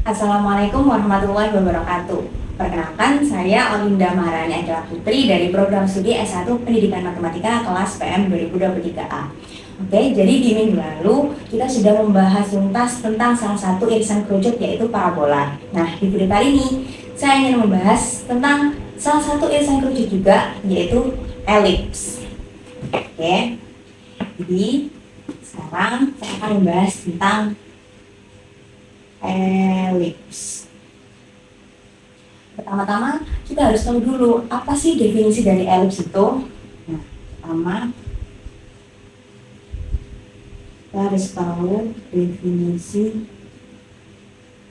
Assalamualaikum warahmatullahi wabarakatuh. Perkenalkan, saya Olinda Maharani adalah putri dari program studi S1 Pendidikan Matematika kelas PM 2023A. Oke, jadi di minggu lalu kita sudah membahas tuntas tentang salah satu irisan kerucut yaitu parabola. Nah, di video kali ini saya ingin membahas tentang salah satu irisan kerucut juga yaitu elips. Oke, jadi sekarang saya akan membahas tentang elips. Pertama-tama kita harus tahu dulu apa sih definisi dari elips itu. Nah, pertama kita harus tahu definisi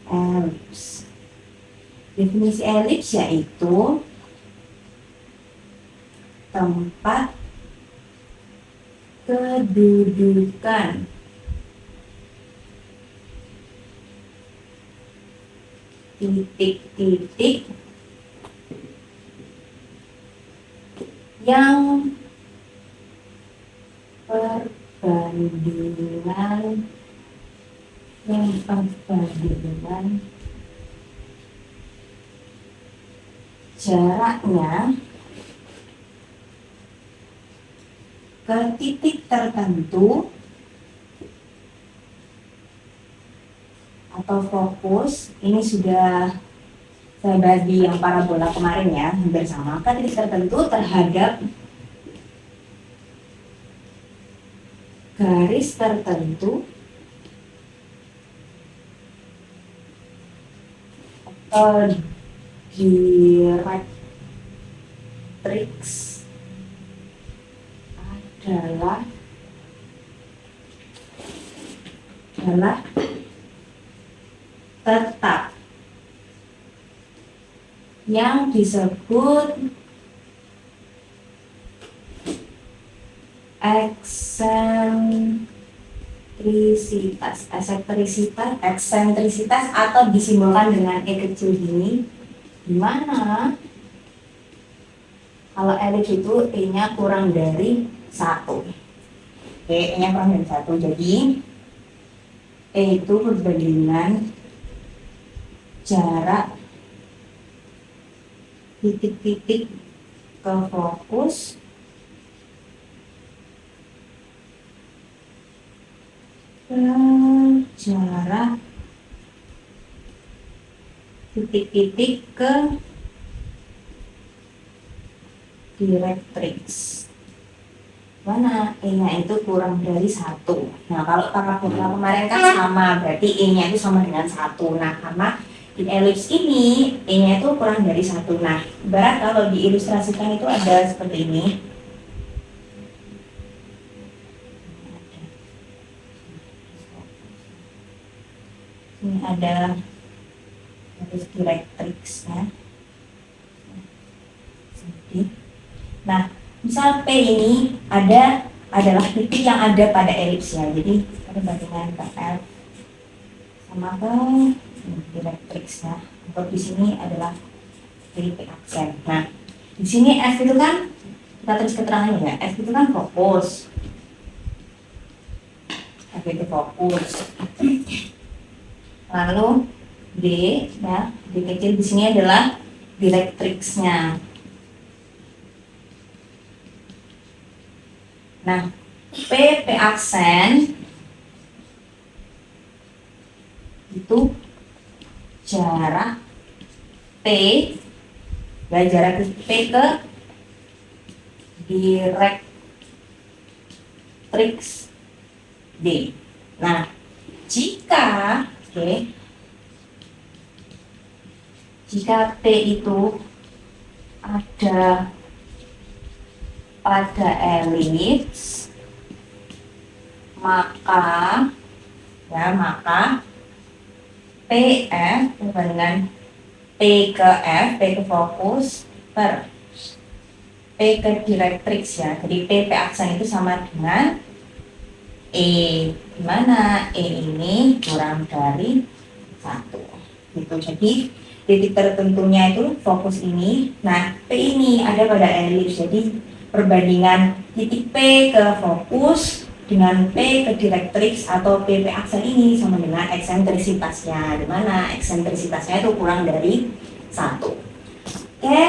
elips. Definisi elips yaitu tempat kedudukan titik-titik yang perbandingan jaraknya ke titik tertentu atau fokus. Ini sudah saya bahas di yang parabola kemarin ya, hampir sama, ke titik tertentu terhadap garis tertentu atau directrix adalah tetap yang disebut eksentrisitas atau disimbolkan dengan E kecil gini, dimana kalau elips itu E-nya kurang dari 1. Oke, E-nya kurang dari 1, jadi E itu perbandingan jarak titik-titik ke fokus ke jarak titik-titik ke directrix, mana E-nya itu kurang dari 1. Nah, kalau parabola kemarin kan sama, berarti E-nya itu sama dengan 1. Nah, karena di elips ini E-nya itu kurang dari 1. Nah, ibarat kalau diilustrasikan itu ada seperti ini. Ini ada garis directrixnya. Nah, misal P ini adalah titik yang ada pada elipsnya. Jadi ada bandingan PF sama ke directrixnya. Untuk di sini adalah titik aksen. Nah, di sini F itu kan kita tulis keterangannya ya. F itu kan fokus. F itu fokus. Lalu D ya, D kecil di sini adalah directrixnya. Nah, P aksen itu jarak P, ya jarak P ke directrix D. Nah, jika P itu ada pada elips, maka PF dengan P ke F, P ke fokus per P ke directrix ya. Jadi P aksen itu sama dengan E, dimana E ini kurang dari 1 gitu. Jadi titik tertentunya itu fokus ini. Nah, P ini ada pada elips, jadi perbandingan titik P ke fokus dengan P ke direktrix atau P aksen ini sama dengan eksentrisitasnya, di mana eksentrisitasnya itu kurang dari 1. Oke,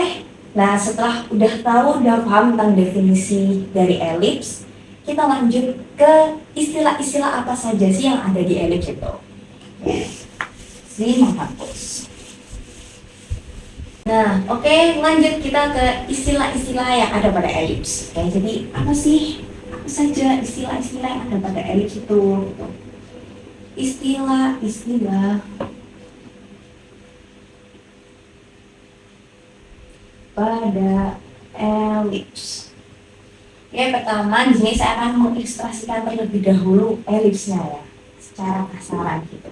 nah setelah udah paham tentang definisi dari elips, kita lanjut ke istilah-istilah apa saja sih yang ada di elips itu. Sini menghapus. Nah, oke, lanjut kita ke istilah-istilah yang ada pada elips. Oke, jadi apa saja istilah-istilah yang ada pada elips itu? Istilah-istilah pada elips. Oke, pertama di sini saya akan mengilustrasikan terlebih dahulu elipsnya ya, secara kasaran gitu.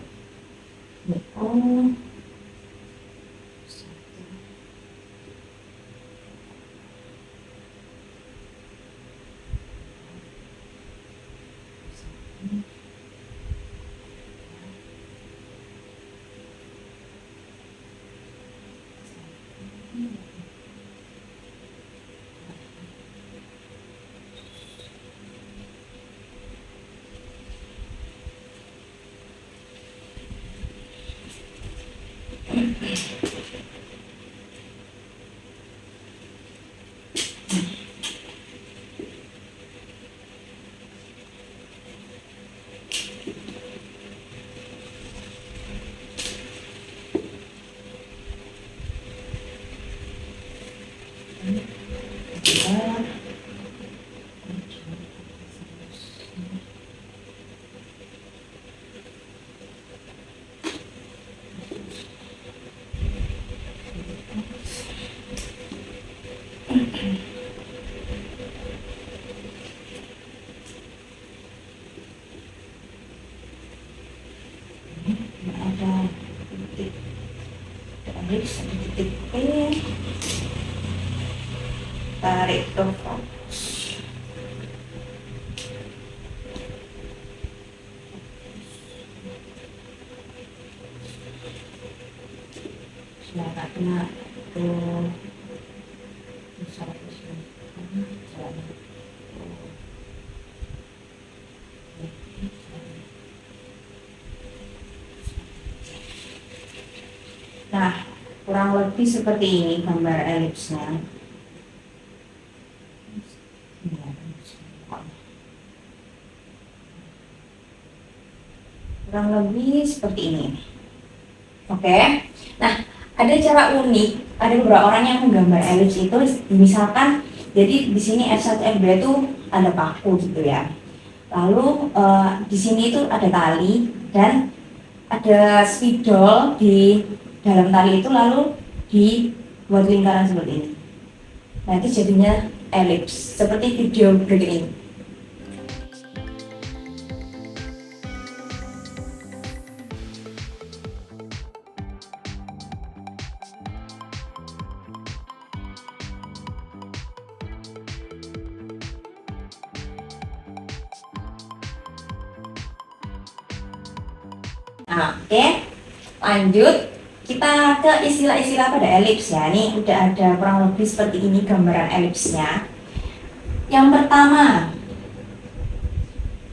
Ada titik elips, ada titik P, tarik ke fokus. Syaratnya itu nah, kurang lebih seperti ini gambar elipsnya. Kurang lebih seperti ini. Oke. Nah, ada cara unik. Ada beberapa orang yang menggambar elips itu, misalkan, jadi di sini F1 F2 itu ada paku gitu ya. Lalu di sini itu ada tali dan ada spidol di dalam tali itu, lalu dibuat lingkaran seperti ini. Nah, itu jadinya elips seperti video berikut ini. Nah, oke, lanjut kita ke istilah-istilah pada elips ya. Ini udah ada kurang lebih seperti ini gambaran elipsnya. Yang pertama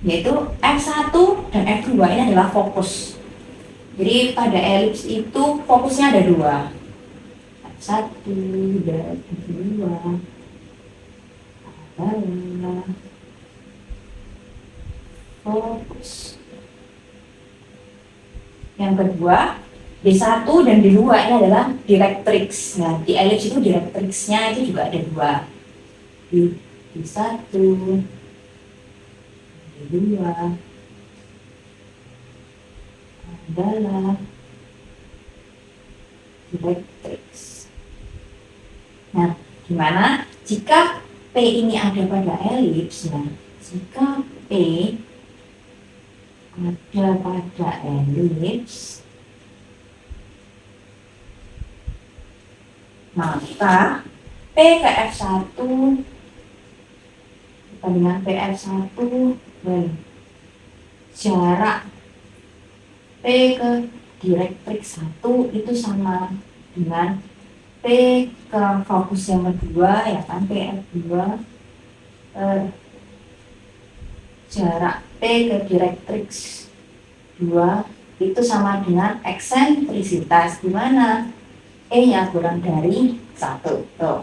yaitu F1 dan F2 ini adalah fokus. Jadi pada elips itu fokusnya ada dua, F1 dan F2 adalah fokus. Yang kedua, D1 dan D2 ini adalah directrix. Nah, di elips itu directrixnya itu juga ada dua. D1, D2 adalah directrix. Nah, gimana jika P ini ada pada elips? Nah, jika P ada pada elips, maka P ke F1 dengan PF1 dan jarak P ke directrix 1 itu sama dengan P ke fokus yang kedua, ya kan, PF2 per jarak P ke direktrix 2 itu sama dengan eksentrisitas, di mana E-nya kurang dari 1. Tuh.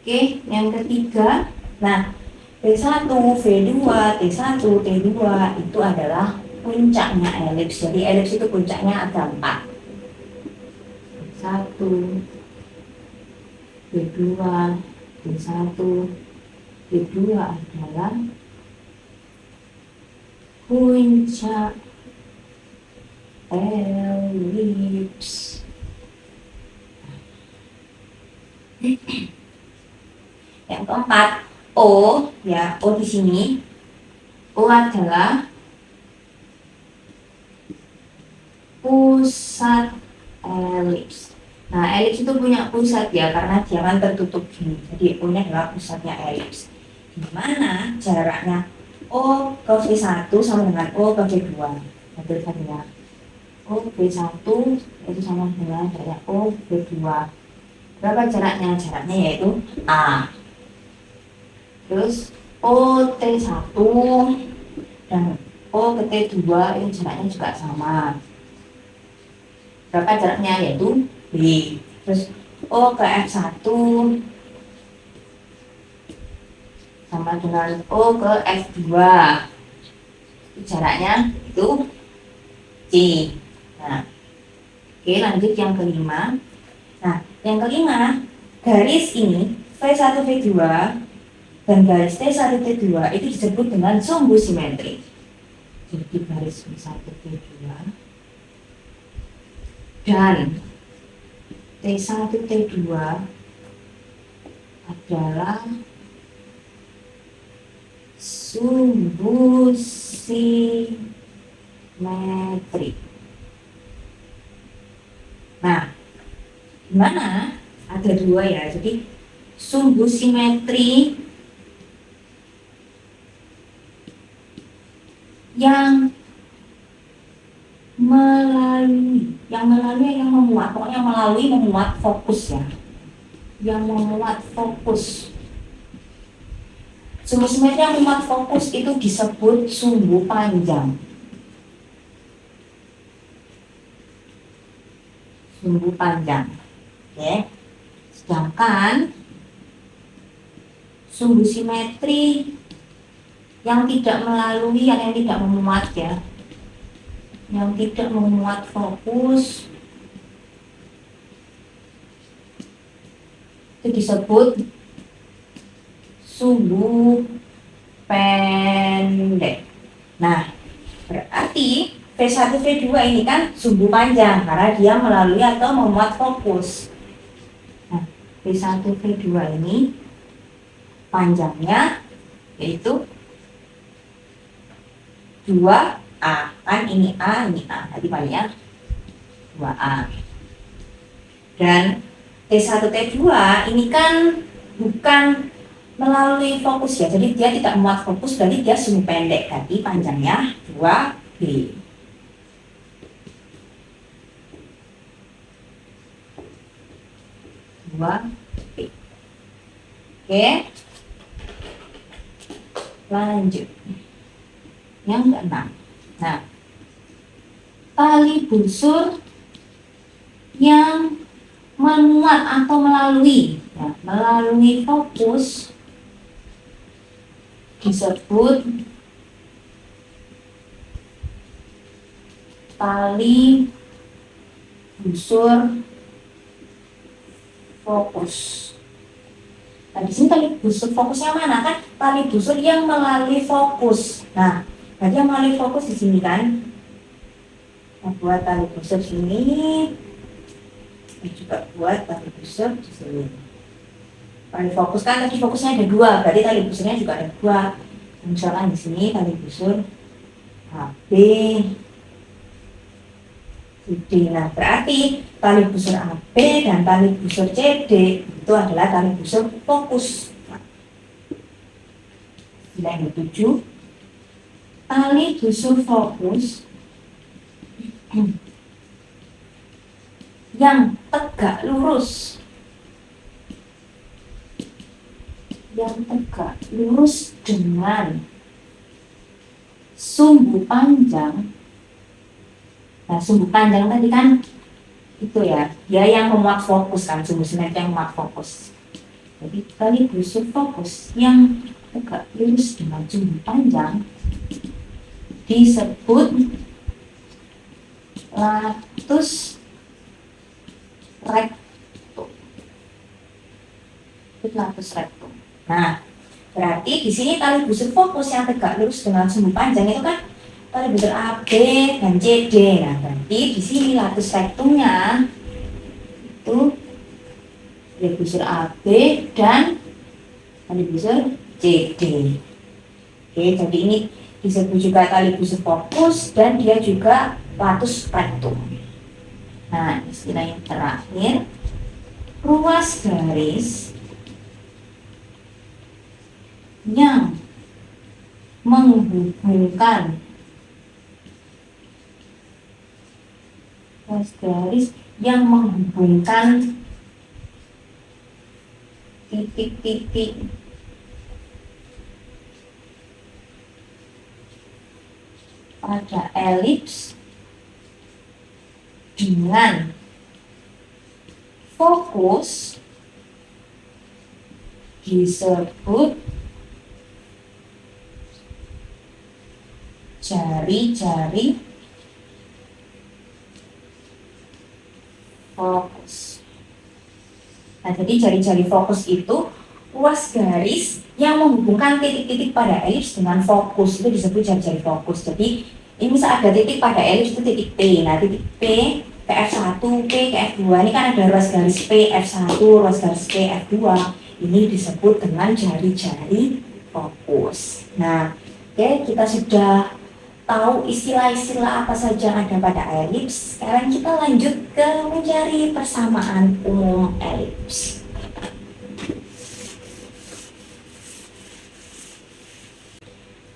Oke, yang ketiga, nah P1, V2, T1, T2 itu adalah puncaknya elips. Jadi elips itu puncaknya ada 4. P1, V2, T1, T2 adalah puncak elips. Yang keempat, O, ya, O di sini. O adalah pusat elips. Nah, elips itu punya pusat ya, karena dia kan tertutup gini. Jadi O-nya adalah pusatnya elips. Di mana jaraknya O ke V1 sama dengan O ke V2. Ambil saja. O V1 itu sama dengan jarak O V2. Berapa jaraknya? Jaraknya yaitu A. Terus OT1 dan O ke T2 itu jaraknya juga sama. Berapa jaraknya? Yaitu B. Terus O ke F1 sama dengan O ke F2. Jaraknya itu C. Nah, oke, lanjut yang kelima. Nah, yang kelima, garis ini V1 V2 dan garis T1 T2 itu disebut dengan sumbu simetri. Jadi garis V1 V2 dan T1 T2 adalah sumbu simetri. Nah, gimana? Ada dua ya, jadi sumbu simetri yang memuat, pokoknya memuat fokus ya, yang memuat fokus. Sumbu simetri yang memuat fokus itu disebut sumbu panjang. Sumbu panjang. Oke. Sedangkan sumbu simetri yang tidak melalui, yang tidak memuat ya, yang tidak memuat fokus itu disebut sumbu pendek. Nah, berarti V1 V2 ini kan sumbu panjang karena dia melalui atau memuat fokus. Nah, V1 V2 ini panjangnya yaitu 2A. Kan ini A, ini A. Tadi panjangnya 2A. Dan T1 T2 ini kan bukan melalui fokus ya, jadi dia tidak memuat fokus, berarti dia sumbu pendek, jadi panjangnya 2B. Oke, lanjut yang keenam. Nah, tali busur yang memuat atau melalui ya, melalui fokus disebut tali busur fokus. Nah, di sini tali busur fokusnya mana kan? Tali busur yang melalui fokus. Nah, berarti yang melalui fokus di sini kan? Nah, buat tali busur sini, juga buat tali busur di sini. Tali fokus kan tadi fokusnya ada 2, berarti tali busurnya juga ada 2. Misalkan di sini tali busur AB, CD. Nah, berarti tali busur AB dan tali busur CD itu adalah tali busur fokus. Yang ke-7, tali busur fokus yang tegak lurus, dengan sumbu panjang. Nah, sumbu panjang tadi kan itu ya, dia yang memuat fokus kan, sumbu simetri yang memuat fokus. Jadi tali busur fokus yang tegak lurus dengan sumbu panjang disebut latus rectum. Latus rectum. Nah, berarti di sini tali busur fokus yang tegak lurus dengan sumbu panjang itu kan tali busur AB dan CD. Nah, berarti di sini latus rectumnya itu tali busur AB dan tali busur CD. Oke, jadi ini disebut juga tali busur fokus dan dia juga latus rectum. Nah, istilah yang terakhir, ruas garis yang menghubungkan titik-titik pada elips dengan fokus disebut jari-jari fokus. Nah, jadi jari-jari fokus itu ruas garis yang menghubungkan titik-titik pada elips dengan fokus, itu disebut jari-jari fokus. Jadi ini misal ada titik pada elips itu titik P. Nah, titik P ke F1, P ke F2, ini kan ada ruas garis P F1, ruas garis P F2. Ini disebut dengan jari-jari fokus. Nah, oke, kita sudah tahu istilah-istilah apa saja yang ada pada elips. Sekarang kita lanjut ke mencari persamaan umum elips.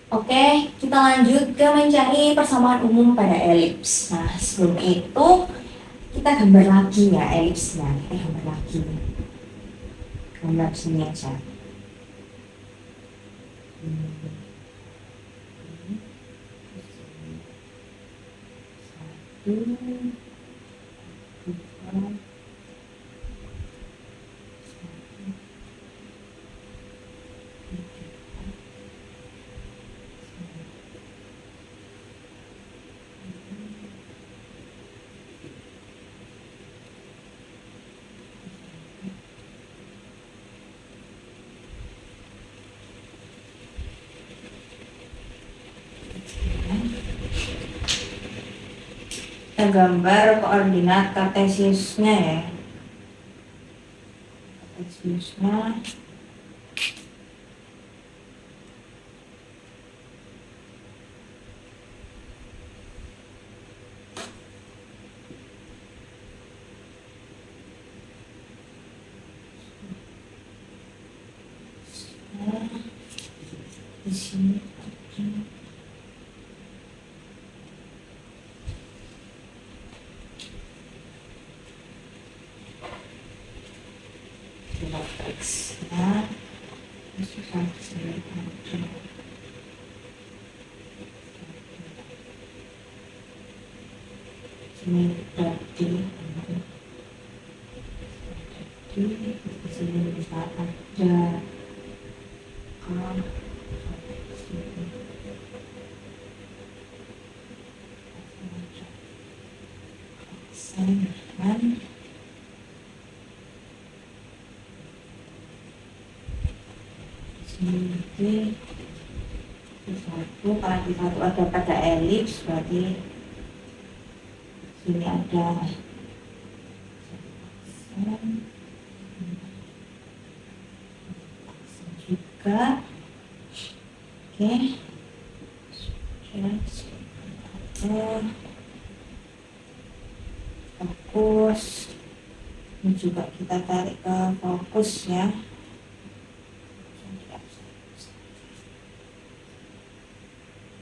Oke, kita lanjut ke mencari persamaan umum pada elips. Nah, sebelum itu kita gambar lagi ya elipsnya. Kita gambar lagi. Gambar sini aja. Kita gambar koordinat kartesiusnya ya. Kartesiusnya di sini. Nah, ini berarti di sini bisa ada ini satu, kalau di satu ada pada elips berarti sini ada juga. Oke, fokus ini juga kita tarik ke fokus ya.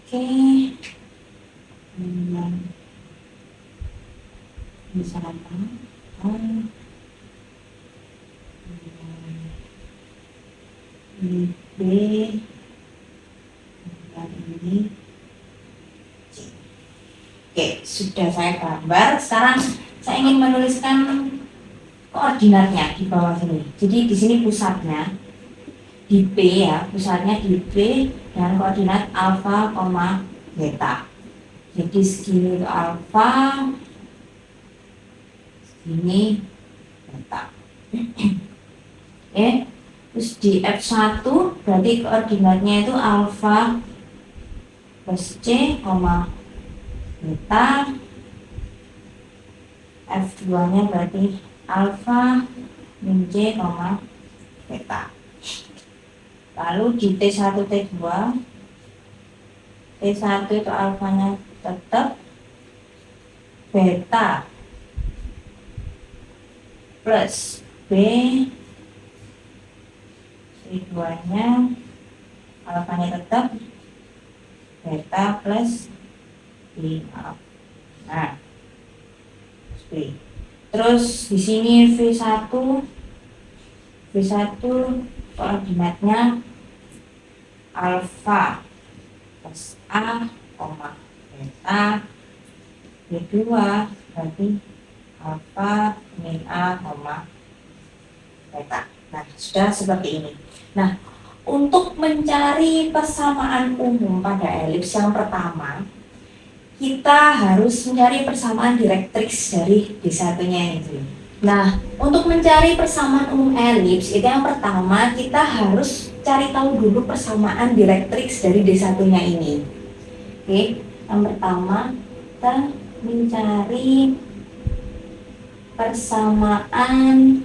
Oke, bisa apa? Ini B, dan ini sudah saya gambar. Sekarang saya ingin menuliskan koordinatnya di bawah sini. Jadi di sini pusatnya di P ya, pusatnya di P dengan koordinat alfa, beta. Jadi segini itu alfa, segini beta. Oke, terus di F1 berarti koordinatnya itu alfa plus C, beta. F2 nya berarti alfa min C, beta. Lalu di T1, T2, T1 itu alfanya tetap beta plus B, T2 nya alfanya tetap beta plus B. Nah, B. Terus di sini V1 koordinatnya alfa plus A, beta. V2 berarti alfa min A, beta. Nah, sudah seperti ini. Nah, untuk mencari persamaan umum pada elips yang pertama, kita harus mencari persamaan direktrix dari D1-nya itu. Nah, untuk mencari persamaan umum elips, itu yang pertama kita harus cari tahu dulu persamaan direktrix dari D1-nya ini. Oke, yang pertama kita mencari persamaan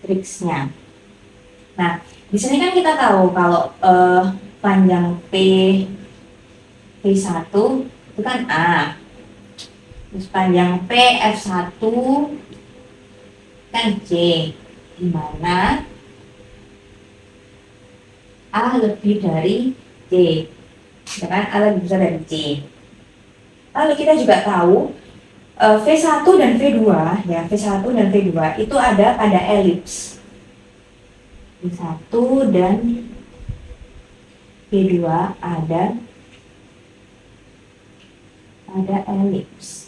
direktrixnya. Nah, di sini kan kita tahu kalau panjang P1 itu kan A. Terus panjang F1 kan C. Di mana A lebih dari C. Ya kan? A lebih besar dari C. Lalu kita juga tahu V1 dan V2 ya, V1 dan V2 itu ada pada elips. V1 dan V2 ada elips.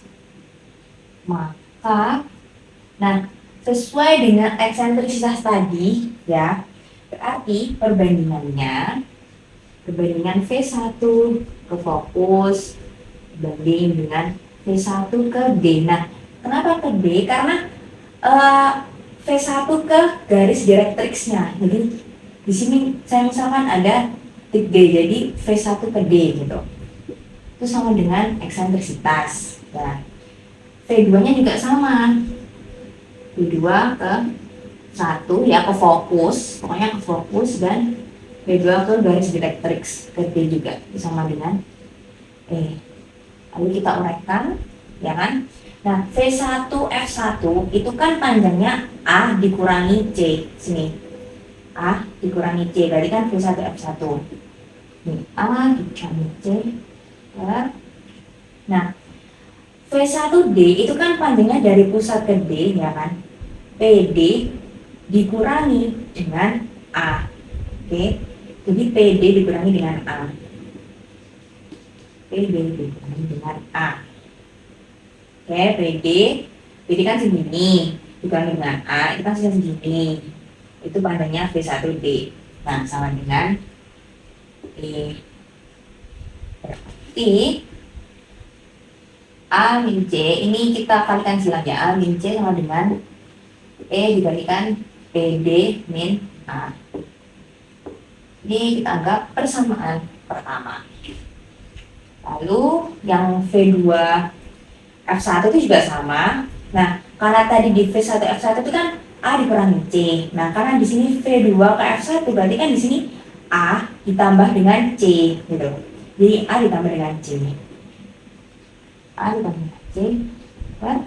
Maka, nah, sesuai dengan eksentrisitas tadi, ya, berarti perbandingan V1 ke fokus banding dengan V1 ke D. Nah, kenapa ke D? Karena V1 ke garis direktrixnya. Jadi di sini saya misalkan ada titik D, jadi V1 ke D gitu. Itu sama dengan eksentrisitas. Ya. V2-nya juga sama. V2 ke 1 ya, ke fokus, pokoknya ke fokus, dan V2 ke garis direktrix, ke D juga. Itu sama dengan E. Lalu kita uraikan, ya kan? Nah, V1 F1 itu kan panjangnya A dikurangi C. Sini. A dikurangi C, berarti kan V1 F1. Ini A dikurangi C. Ya. Nah, V1D itu kan panjangnya dari pusat ke D, ya kan? PD dikurangi dengan A. Oke. Jadi PD dikurangi dengan A. PD dikurangi dengan A. Oke, PD kan segini, dikurangi dengan A, itu kan segini. Itu panjangnya V1D. Nah, sama dengan E. Berarti A min C, ini kita kalikan silang ya, A min C sama dengan E dikalikan PD min A. Ini kita anggap persamaan pertama. Lalu yang V2 F1 itu juga sama. Nah, karena tadi di V1 F1 itu kan A dikurangi C. Nah, karena di sini V2 ke F1 berarti kan di sini A ditambah dengan C gitu. Jadi A ditambah dengan C. A ditambah dengan C. Kan?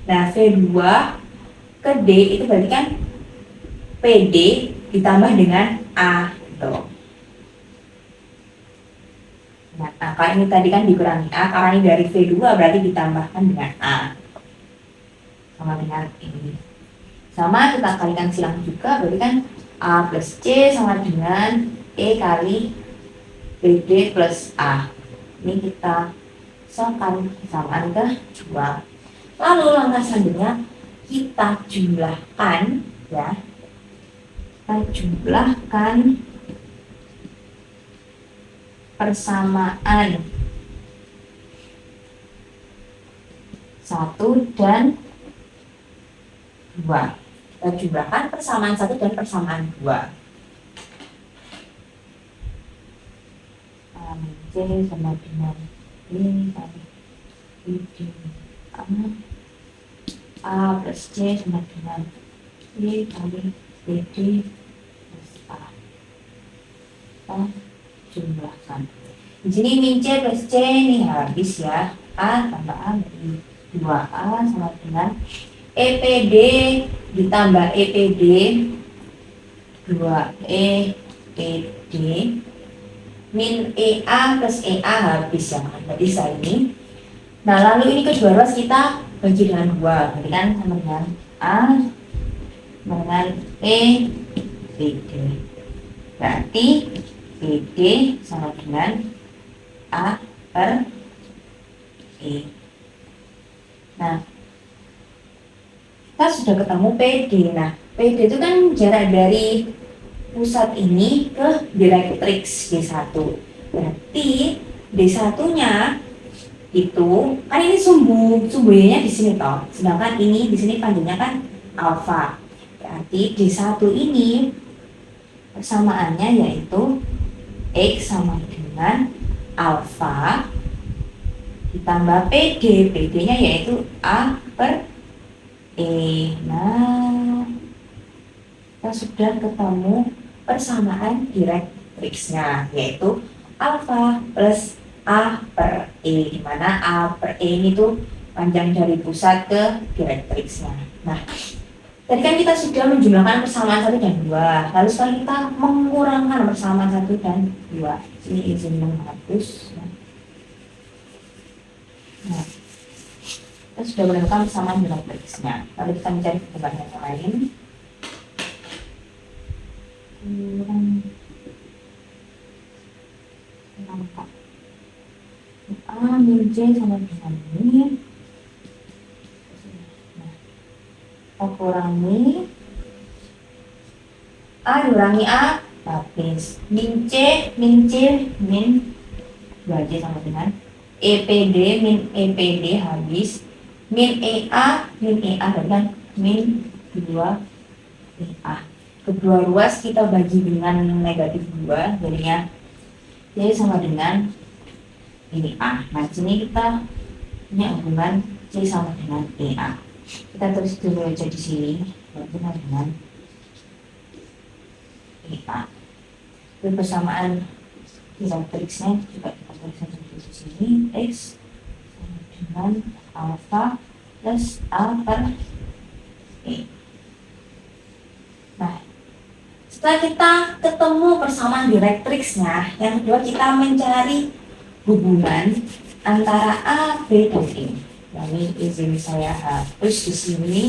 Nah, V2 ke D itu berarti kan PD ditambah dengan A gitu. Nah, kalau ini tadi kan dikurangi A, karena ini dari V2 berarti ditambahkan dengan A. Sama dengan ini. Sama kita kalikan silang juga, berarti kan A plus C sama dengan E kali PD plus A. Ini kita soalkan kesamaan kedua. Lalu langkah selanjutnya kita jumlahkan ya. Kita jumlahkan persamaan 1 dan 2. Kita jumlahkan persamaan 1 dan persamaan 2. C sama dengan B kali PD A plus C sama dengan B kali PD plus A. Kita jumlahkan. Di sini min C plus C ini habis ya. A tambah A dari 2A sama dengan EPD ditambah EPD 2EPD min EA plus EA habis ya, nggak bisa ini. Nah lalu ini kedua ruas kita bagi dengan 2, berarti kan sama dengan A dengan E PD, berarti PD sama dengan A per E. Nah kita sudah ketemu PD. Nah PD itu kan jarak dari pusat ini ke directrix D1. Berarti D1-nya itu kan ini sumbunya di sini toh. Sedangkan ini di sini panjangnya kan alfa. Berarti D1 ini persamaannya yaitu X sama dengan alfa ditambah PD. PD-nya yaitu A per E. Nah, kita sudah ketemu persamaan directrixnya yaitu alfa plus A per E, di mana A per E ini tuh panjang dari pusat ke directrixnya. Nah, tadi kan kita sudah menjumlahkan persamaan 1 dan 2. Lalu sekarang kita mengurangkan persamaan 1 dan 2. Ini izin menghapus. Nah, kita sudah menemukan persamaan directrixnya. Lalu kita mencari perubahan yang lain. A min C sama dengan ini. Nah, kita kurangi A dikurangi A habis min C min 2C sama dengan EPD min EPD habis min EA dengan min 2EA. Kedua ruas kita bagi dengan negatif 2, jadinya jadi sama dengan ini A. Nah, sini kita punya hubungan C sama dengan EA. Kita tulis dulu aja di sini, sama dengan EA. Itu persamaan directrixnya juga kita tulis aja di sini, X sama dengan alfa plus A per E. Nah, setelah kita ketemu persamaan directrixnya, yang kedua kita mencari hubungan antara A, B, dan E. Ini izin saya hapus di sini.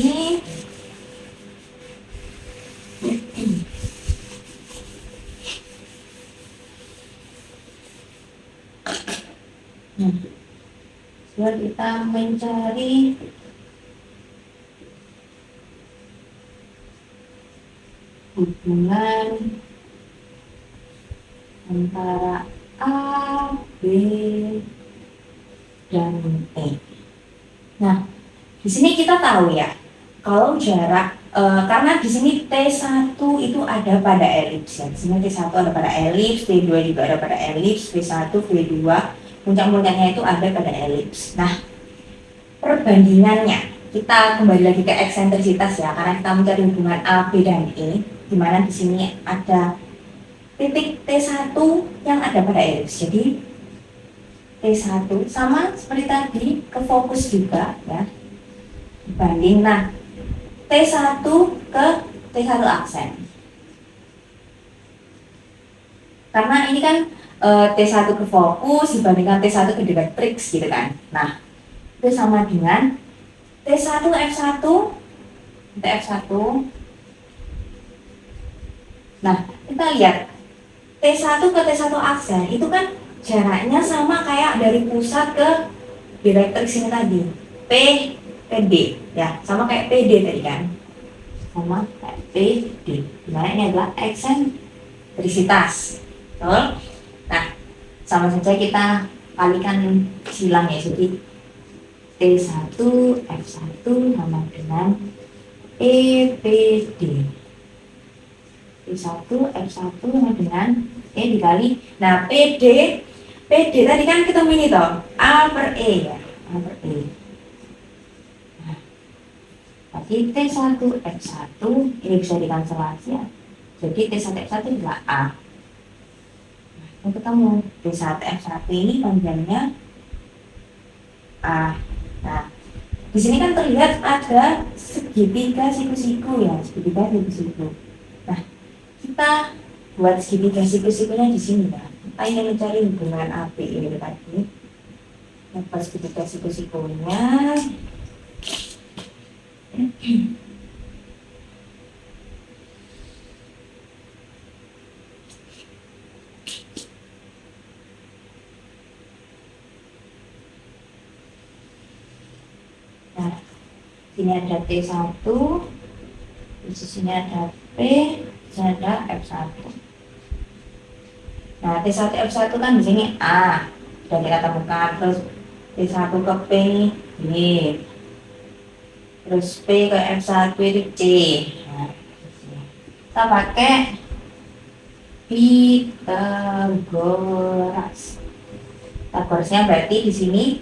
Setelah kita mencari hubungan antara A, B, dan E. Nah, di sini kita tahu ya, kalau jarak karena di sini T1 itu ada pada elips ya. Di sini T1 ada pada elips, T2 juga ada pada elips, V1, V2, puncak-puncaknya itu ada pada elips. Nah, perbandingannya kita kembali lagi ke eksentrisitas ya, karena kita mencari hubungan A, B, dan E, di mana di sini ada titik T1 yang ada pada elips. Jadi T1 sama seperti tadi ke fokus juga ya. Dibanding nah T1 ke T1 aksen. Karena ini kan T1 ke fokus dibandingkan T1 ke directrix gitu kan. Nah, itu sama dengan T1 F1 T1. Nah, kita lihat T1 ke T1 aksen itu kan jaraknya sama kayak dari pusat ke direktrix ini tadi. PD ya, sama kayak PD tadi kan. Sama kayak PD. Nah, ini adalah eksentrisitas. Betul? Nah, sama saja kita kalikan silang ya. Jadi T1 F1 sama dengan EPD. T1 F1 sama dengan E dikali. Nah, PD tadi kan ketemu ini toh, A per E ya. A per E. Nah, berarti T1 F1 ini bisa dikanselasi ya. Jadi T1 F1 adalah A. Nah, ketemu T1 F1 ini panjangnya A. Nah, di sini kan terlihat ada segitiga siku-siku ya, segitiga siku-siku. Nah, kita buat segitiga siku-sikunya di sini ya. Kita ingin mencari hubungan AP ini tadi. Dapat segitiga siku-sikunya. Nah, sini ada T1, di sini ada P, di sini ada F1. Nah, T1 F1 kan di sini A, sudah kita temukan. Terus T1 ke P ini, terus P ke F1 itu C. Nah, kita pakai Pythagoras. Pythagorasnya berarti di sini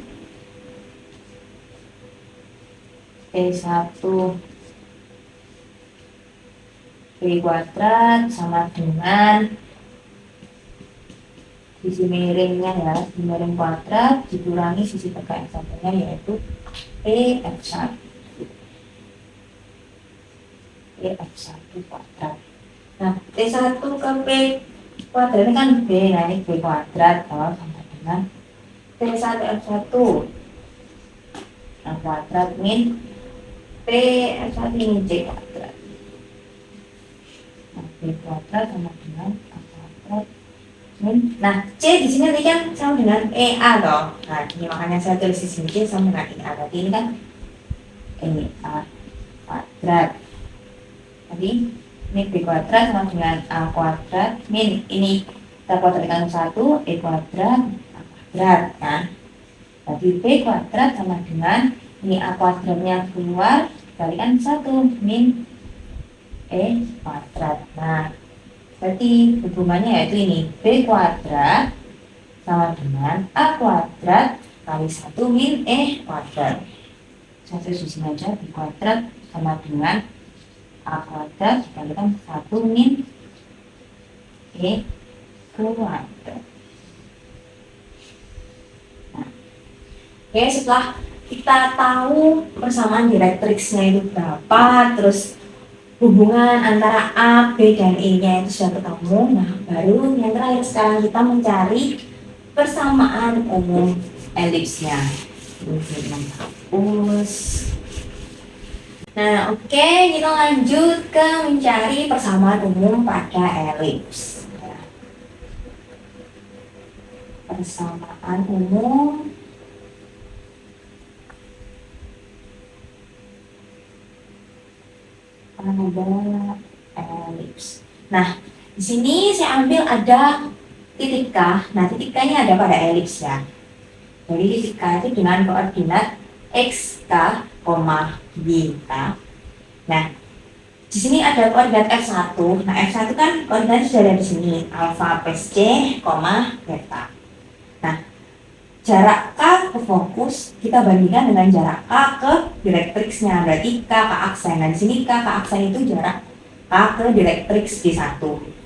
T1 P kuadrat sama dengan sisi miringnya ya, sisi miring kuadrat dikurangi sisi tegak F1-nya yaitu Pf1 kuadrat. Nah, T1 ke P kuadrat ini kan B, nah ini B kuadrat kalau sama dengan T1 F1 nah, kuadrat min P1 ini C kuadrat. Nah, B kuadrat sama dengan A kuadrat min. Nah, C di sini tadi kan sama dengan EA loh. Nah, ini makanya saya tulis di sini C sama dengan EA. Berarti ini kan EA kuadrat. Tadi ini B kuadrat sama dengan A kuadrat min ini kita kuadratkan 1 E kuadrat A kuadrat kan. Jadi B kuadrat sama dengan ini A kuadratnya keluar, kalikan 1 min E kuadrat. Nah, berarti hubungannya yaitu ini B kuadrat sama dengan A kuadrat kali 1 min E kuadrat. Saya tulis di sini aja B kuadrat sama dengan A kuadrat dikalikan 1 min E kuadrat. Nah, oke, setelah kita tahu persamaan direktriksnya itu berapa, terus hubungan antara A, B, dan E-nya itu sudah ketemu. Nah, baru yang terakhir sekarang kita mencari persamaan umum elipsnya. Nah, oke, kita lanjut ke mencari persamaan umum pada elips. Persamaan umum pada elips. Nah, di sini saya ambil ada titik K. Nah, titik K ini ada pada elips ya. Jadi titik K itu dengan koordinat x K, y K. Nah, di sini ada koordinat F1. Nah, F1 kan koordinatnya sudah ada di sini, alfa plus C, beta. Nah, jarak K ke fokus kita bandingkan dengan jarak K ke direktriksnya, berarti K ke aksen. Nah, di sini K ke aksen itu jarak K ke direktriks D1.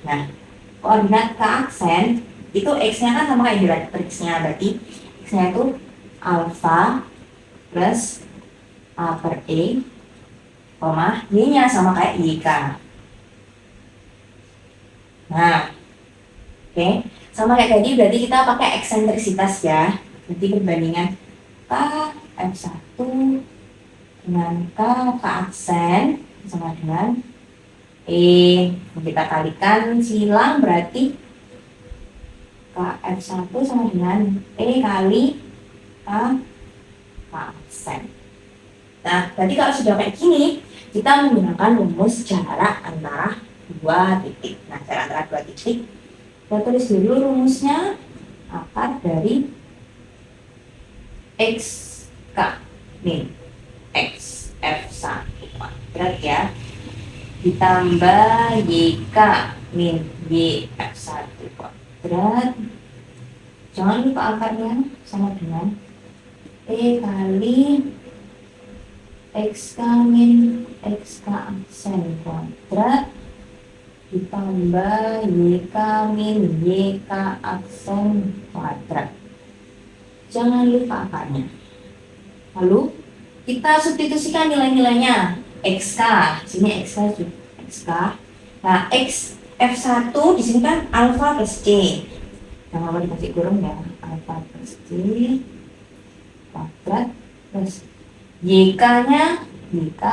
Nah, koordinat K aksen itu X-nya kan sama kayak direktriksnya, berarti X-nya itu alfa plus A per E, Y-nya sama kayak YK. Nah, oke, sama kayak tadi berarti kita pakai eksentrisitas ya. Jadi perbandingan K F1 dengan K aksen sama dengan E. Kita kalikan silang berarti F1 sama dengan E kali A aksen. Nah, berarti kalau sudah kayak gini, kita menggunakan rumus jarak antara dua titik. Nah, jarak antara dua titik, kita tulis dulu rumusnya, akar dari X K min X F1 kuadrat ya, ditambah YK min Y F1 kuadrat. Jangan lupa akarnya sama dengan E kali XK min XK aksen kuadrat ditambah YK min YK aksen kuadrat. Jangan lupa akarnya. Lalu kita substitusikan nilai-nilainya. XK, sini XK juga XK. Nah, X F1 di sini kan alfa plus C. Jangan lupa dikasih kurung ya. Alfa plus C kuadrat plus YK-nya YK,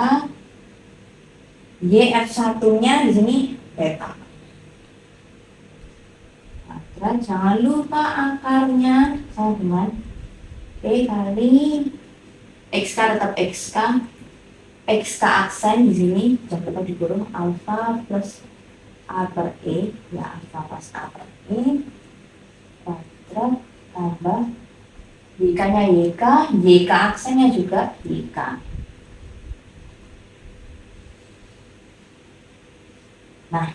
YF1-nya di sini beta. Kuadrat, jangan lupa akarnya sama dengan E kali XK tetap XK, XK aksen di sini jangan lupa dikurung alfa plus A per E, ya alfa plus A per E kuadrat tambah YK-nya YK, YK aksennya juga YK. Nah,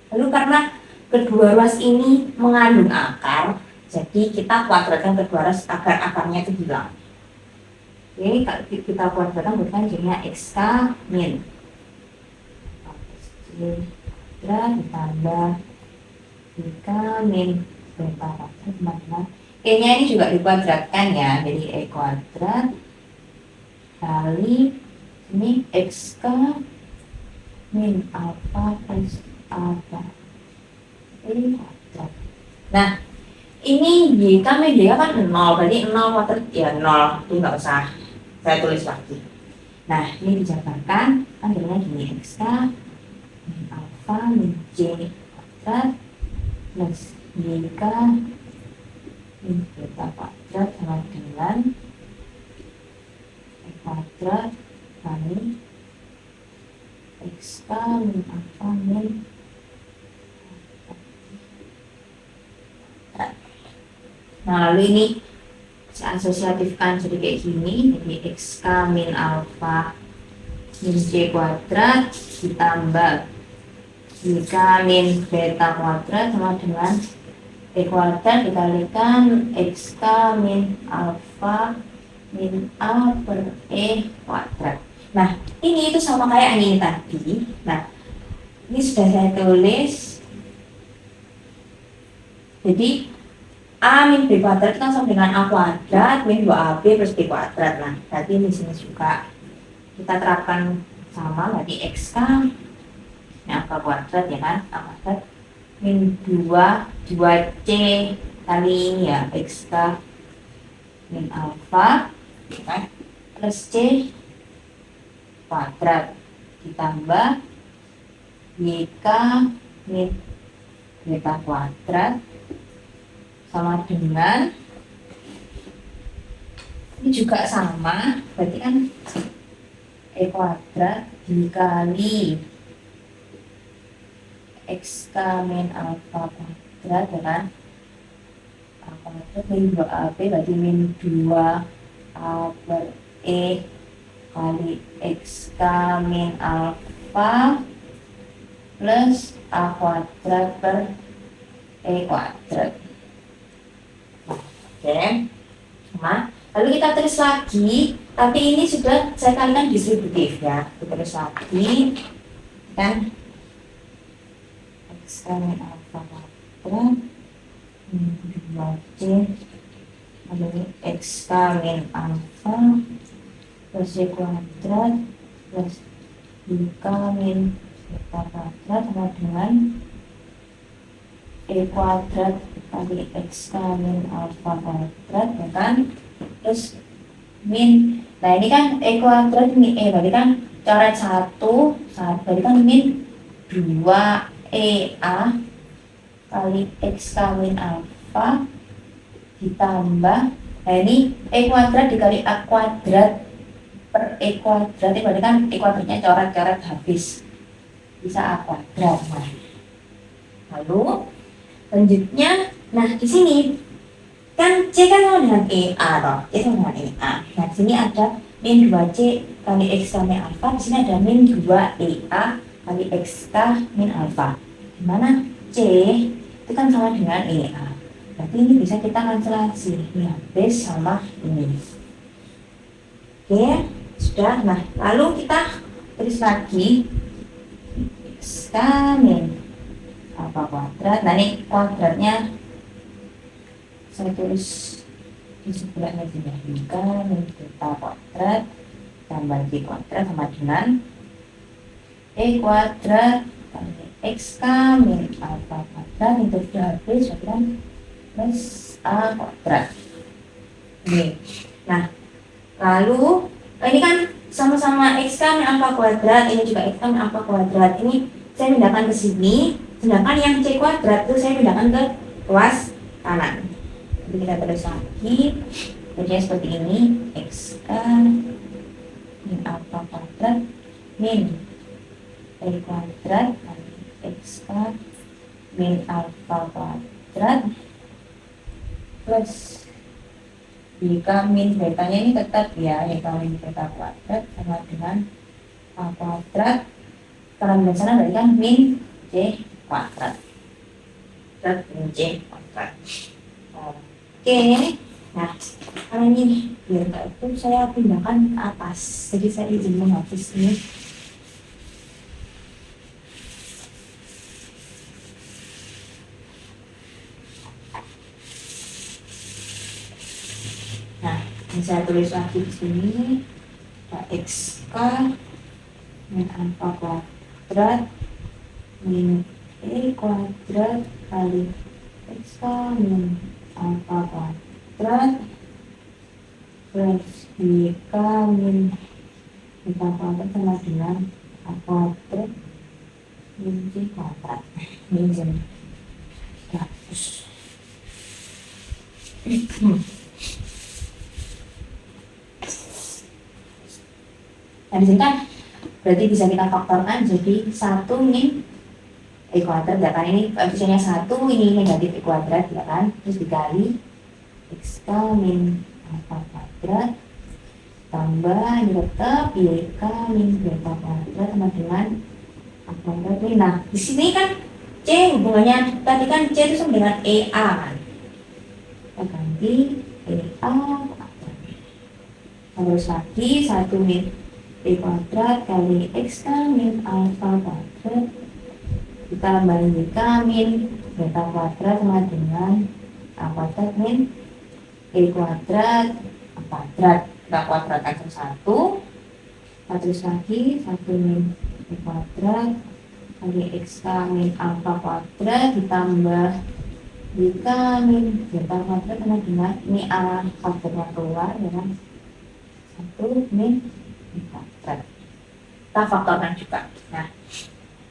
lalu karena kedua ruas ini mengandung akar, jadi kita kuadratkan kedua ruas agar akarnya itu hilang. Oke, kalau kita kuadratkan bukan jadinya XK min kuadrat ditambah YK min beta kuadrat sama E-nya ini juga dikuadratkan ya, jadi E kuadrat kali ini XK min alfa plus alfa E kuadrat. Nah, ini YK min dia kan 0, berarti 0 kuadrat ya 0, itu nggak usah saya tulis lagi. Nah, ini dijabarkan kan jadinya gini, XK min alfa min J kuadrat plus YK min beta kuadrat sama dengan E kuadrat kali XK min alfa min. Nah, lalu ini saya asosiatifkan jadi kayak gini, jadi XK min alfa min J kuadrat ditambah YK min beta kuadrat sama dengan E kuadrat dikalikan XK min alfa min A per E kuadrat. Nah, ini itu sama kayak yang ini tadi. Nah, ini sudah saya tulis. Jadi A min B kuadrat kan sama dengan A kuadrat min 2AB plus B kuadrat. Nah, berarti di sini juga kita terapkan sama, berarti XK ini A kuadrat ya kan, A kuadrat min 2C kali ini ya, XK min alfa ya kan, plus C kuadrat ditambah YK min beta kuadrat sama dengan ini juga sama, berarti kan E kuadrat dikali XK min alfa kuadrat ya kan, A kuadrat min 2AB berarti min 2A per E kali XK min alfa plus A kuadrat per E kuadrat. Oke, sama. Lalu kita tulis lagi, tapi ini sudah saya kalikan distributif ya. Kita tulis lagi, kan XK min alfa kuadrat min 2C kali XK min alfa plus Y kuadrat plus YK min beta kuadrat sama dengan E kuadrat kali XK min alfa kuadrat ya kan, terus min, nah ini kan E kuadrat min E berarti kan coret 1 berarti kan min 2EA kali XK min alfa alfa ditambah, nah ini E kuadrat dikali A kuadrat per E kuadrat, berarti kan E kuadratnya coret-coret habis, bisa A kuadrat. Nah, lalu selanjutnya, nah di sini kan C kan sama dengan EA toh, C sama dengan EA. Nah di sini ada min 2C kali X kali alfa, di sini ada min 2EA kali X min alfa. Dimana C itu kan sama dengan EA. Berarti ini bisa kita kanselasi, ini habis sama ini. Oke, sudah. Nah, lalu kita tulis lagi X min alfa kuadrat. Nah ini kuadratnya saya tulis di sebelahnya sudah juga, min beta kuadrat tambah C kuadrat sama dengan E kuadrat kali X min alfa kuadrat itu sudah habis plus A kuadrat. Oke. Nah, lalu ini kan sama-sama X min alfa kuadrat, ini juga X min alfa kuadrat. Ini saya pindahkan ke sini, sedangkan yang C kuadrat itu saya pindahkan ke ruas kanan. Jadi kita tulis lagi, jadinya seperti ini, X min alfa kuadrat min E kuadrat kali X min alfa kuadrat plus jika min betanya ini tetap ya, jika min beta kuadrat sama dengan A kuadrat, kalau di sana berarti kan min C kuadrat min C kuadrat. Oke, nah karena ini biar nggak itu saya pindahkan ke atas, jadi saya izin menghapus ini. Nah, ini saya tulis lagi di sini ada X min alfa kuadrat min E kuadrat kali X min alfa kuadrat plus BK min beta kuadrat sama dengan A kuadrat min C kuadrat. Ini jadi 100. Nah di sini kan berarti bisa kita faktorkan jadi 1 min E kuadrat ya kan, ini koefisiennya 1, ini negatif E kuadrat ya kan, terus dikali X min alfa kuadrat tambah ini tetap YK min beta kuadrat sama dengan A kuadrat ini. Nah di sini kan C hubungannya tadi kan C itu sama dengan EA kan, kita ganti EA kuadrat, terus lagi 1 min E kuadrat kali X min alfa kuadrat ditambah Y min beta kuadrat sama dengan A kuadrat min E kuadrat A kuadrat, kita kuadratkan ke 1, terus lagi 1 min E kuadrat kali X min alfa kuadrat ditambah Y min beta kuadrat sama dengan ini A kuadratnya keluar ya kan, 1 min kuadrat. Kita faktorkan juga. Nah,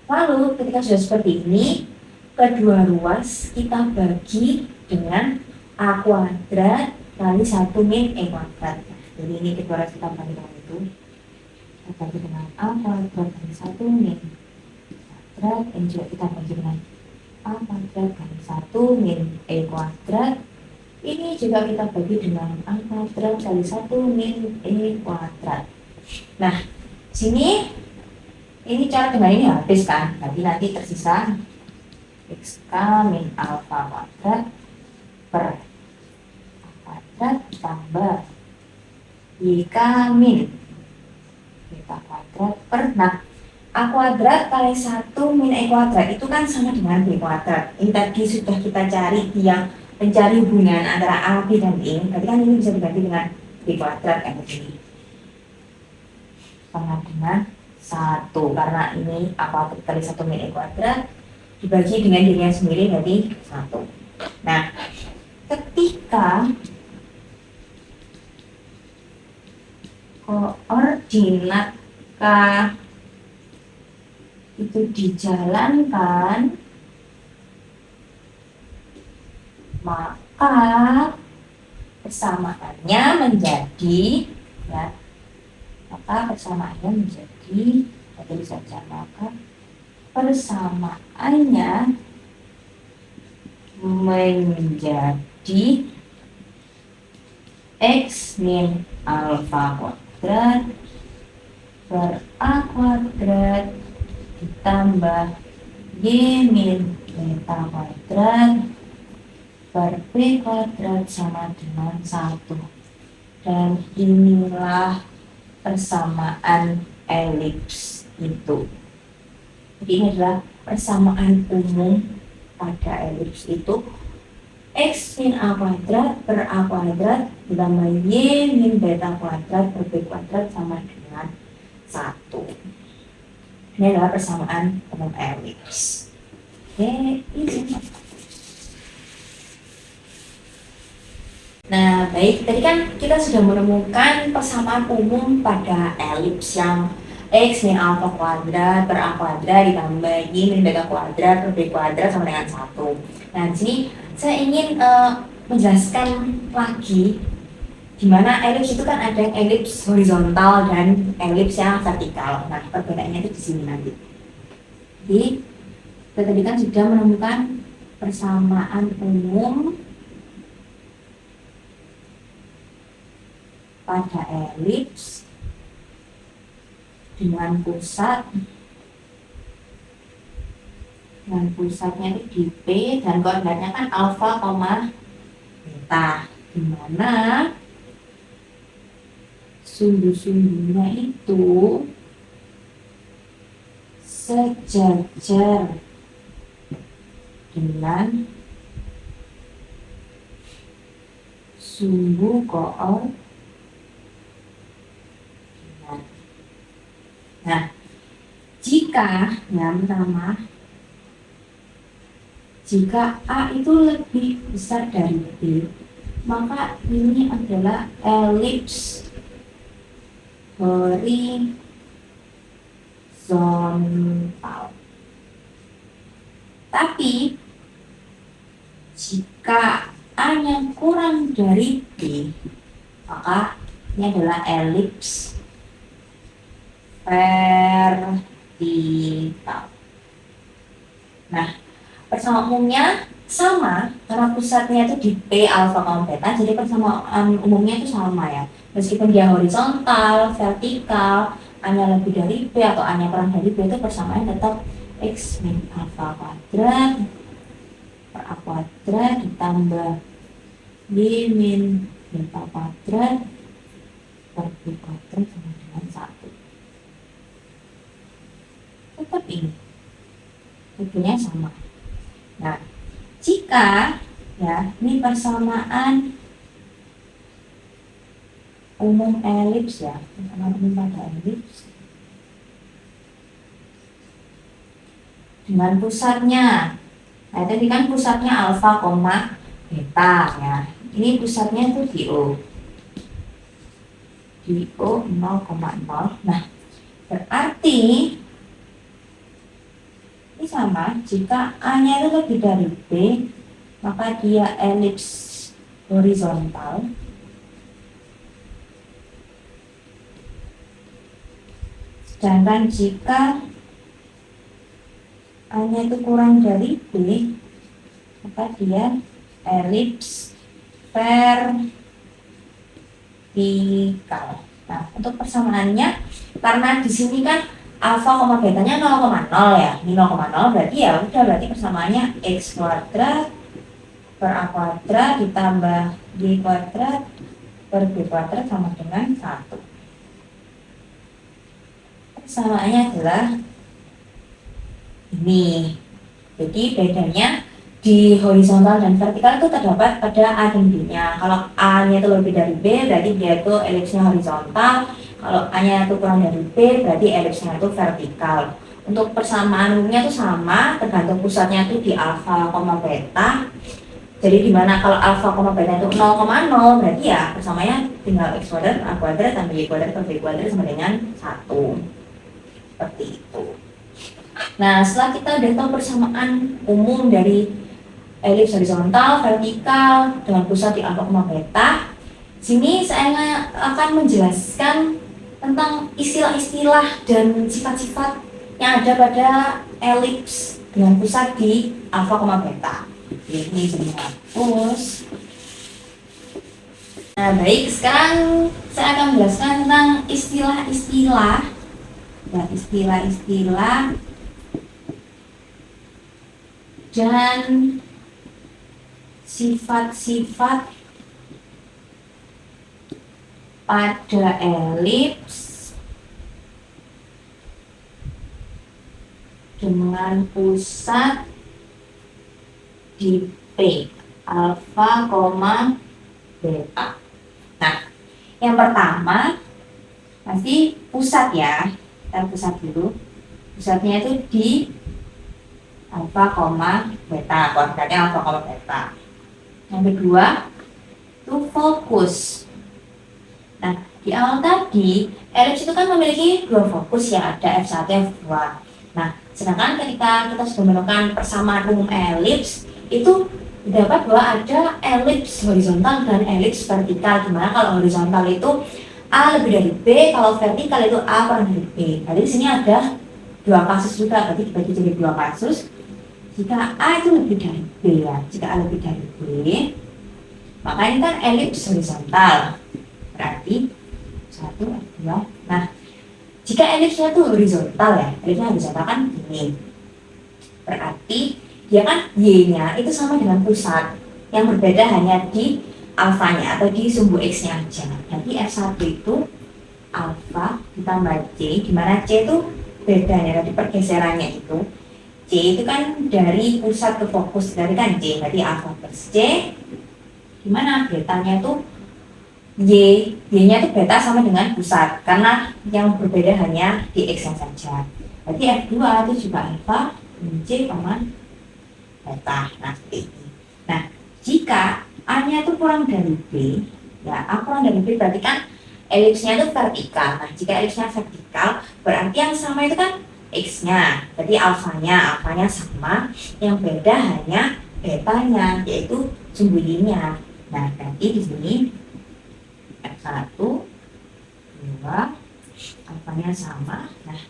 lalu ketika sudah seperti ini, kedua ruas kita bagi dengan A kuadrat kali 1 min E kuadrat. Jadi ini kedua ruas kita bagi dengan itu. Kita bagi dengan A kuadrat kali 1 min kuadrat, ini juga kita bagi dengan A kuadrat kali 1 min E kuadrat. Ini juga kita bagi dengan A kuadrat kali 1 min E kuadrat. Nah, sini ini cara dengan ini habis kan, nanti tersisa X min alfa kuadrat per A kuadrat tambah Y min beta kuadrat per, nah A kuadrat kali 1 min E kuadrat itu kan sama dengan B kuadrat. Ini tadi sudah kita cari yang mencari hubungan antara A, B, dan E, berarti kan ini bisa diganti dengan B kuadrat kan begini, sama dengan 1, karena ini A kuadrat kali 1 min E kuadrat dibagi dengan dirinya sendiri berarti 1. Nah, ketika koordinat K itu dijalankan, maka persamaannya menjadi, ya, maka persamaannya menjadi, tulis saja, maka persamaannya menjadi X min alfa kuadrat per A kuadrat ditambah Y min beta kuadrat per B kuadrat sama dengan 1. Dan inilah persamaan elips itu. Jadi ini adalah persamaan umum pada elips itu. X min A kuadrat per A kuadrat ditambah Y min beta kuadrat per B kuadrat sama dengan 1. Ini adalah persamaan umum elips. Oke, ini. Nah, baik, tadi kan kita sudah menemukan persamaan umum pada elips yang X min alfa kuadrat per A kuadrat ditambah Y min beta kuadrat per B kuadrat sama dengan 1. Nah, di sini saya ingin menjelaskan lagi di mana elips itu kan ada yang elips horizontal dan elips yang vertikal. Nah, perbedaannya itu di sini nanti. Jadi, kita tadi kan sudah menemukan persamaan umum pada elips dengan pusatnya itu di P dan koordinatnya kan alfa, beta, di mana sumbu-sumbunya itu sejajar dengan sumbu koordinat. Nah, jika yang pertama, jika A itu lebih besar dari B, maka ini adalah elips horizontal. Tapi jika A-nya kurang dari B, maka ini adalah elips vertikal. Nah, persamaan umumnya sama karena pusatnya itu di P alfa beta, jadi persamaan umumnya itu sama ya. Meskipun dia horizontal, vertikal, A-nya lebih dari B atau A-nya kurang dari B, itu persamaannya tetap X min alfa kuadrat per A kuadrat ditambah Y min beta kuadrat per B kuadrat sama dengan 1. Tetap ini tentunya sama. Nah, jika ya ini persamaan umum elips ya, persamaan umum pada elips dengan pusatnya. Nah, tadi kan pusatnya alfa, beta ya. Ini pusatnya itu di O. Di O 0,0. Nah, berarti ini sama, jika A-nya itu lebih dari B, maka dia elips horizontal. Sedangkan jika A-nya itu kurang dari B, maka dia elips vertikal. Nah, untuk persamaannya, karena di sini kan alfa, betanya 0,0 ya, ini 0,0 berarti ya udah, berarti persamaannya X kuadrat per A kuadrat ditambah Y kuadrat per B kuadrat sama dengan 1. Persamaannya adalah ini. Jadi bedanya di horizontal dan vertikal itu terdapat pada A dan B-nya. Kalau A-nya itu lebih dari B, berarti dia itu elipsnya horizontal. Kalau A-nya itu kurang dari B, berarti elipsnya itu vertikal. Untuk persamaan umumnya itu sama, tergantung pusatnya itu di alfa, beta. Jadi dimana kalau alfa, beta itu 0,0, berarti ya persamaannya tinggal X kuadrat, A kuadrat, tambah Y kuadrat, per B kuadrat sama dengan 1. Seperti itu. Nah, setelah kita udah tahu persamaan umum dari elips horizontal, vertikal dengan pusat di alfa, beta. Sini saya akan menjelaskan tentang istilah-istilah dan sifat-sifat yang ada pada elips dengan pusat di alfa, beta. Ini jadi hapus. Nah, baik, sekarang saya akan menjelaskan tentang istilah-istilah dan istilah-istilah dan sifat-sifat pada elips dengan pusat di P alfa, beta. Nah, yang pertama pasti pusat ya. Kita pusat dulu. Pusatnya itu di alfa, beta, koordinatnya alfa, beta. Yang kedua itu fokus. Nah, di awal tadi elips itu kan memiliki dua fokus ya, ada F1, F2. Nah, sedangkan ketika kita sudah menemukan persamaan umum elips, itu dapat bahwa ada elips horizontal dan elips vertikal. Dimana kalau horizontal itu A lebih dari B, kalau vertikal itu A kurang dari B. Jadi di sini ada dua kasus juga, berarti dibagi jadi dua kasus. Jika A itu lebih dari B ya, jika A lebih dari B, maka ini kan elips horizontal. Berarti 1, 2. Nah, jika elipsnya itu horizontal ya, elipsnya horizontal kan ini. Berarti dia kan Y-nya itu sama dengan pusat. Yang berbeda hanya di alfanya atau di sumbu X-nya aja. Jadi F1 itu alfa ditambah C, di mana C itu bedanya dari pergeserannya itu. C itu kan dari pusat ke fokus, dari kan C, berarti alfa plus C. Dimana betanya itu Y-nya itu beta sama dengan pusat, karena yang berbeda hanya di X-nya saja. Berarti F2 itu juga alfa, C, beta. Nah, seperti ini. Nah, jika A-nya itu kurang dari B, ya A kurang dari B berarti kan elipsnya itu vertikal. Nah, jika elipsnya vertikal, berarti yang sama itu kan X-nya, berarti alfanya sama, yang beda hanya betanya, yaitu sumbu Y-nya. Nah, berarti di sini F1, 2, alfanya sama. Nah,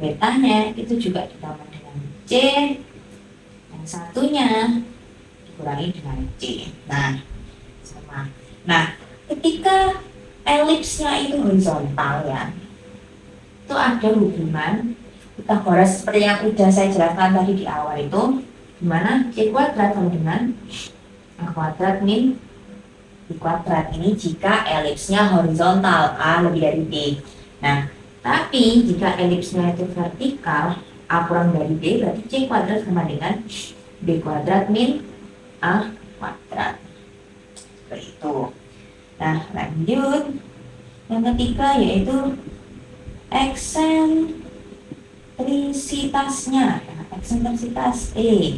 betanya itu juga ditambah dengan C, yang satunya dikurangi dengan C. Nah, sama. Nah, ketika elipsnya itu horizontal ya, itu ada hubungan Pythagoras seperti yang sudah saya jelaskan tadi di awal itu, dimana C kuadrat sama dengan A kuadrat min B kuadrat. Ini jika elipsnya horizontal, A lebih dari B. Nah, tapi jika elipsnya itu vertikal, A kurang dari B, berarti C kuadrat sama dengan B kuadrat min A kuadrat. Seperti itu. Nah, lanjut. Yang ketiga yaitu eksentrisitasnya, eksentrisitas E.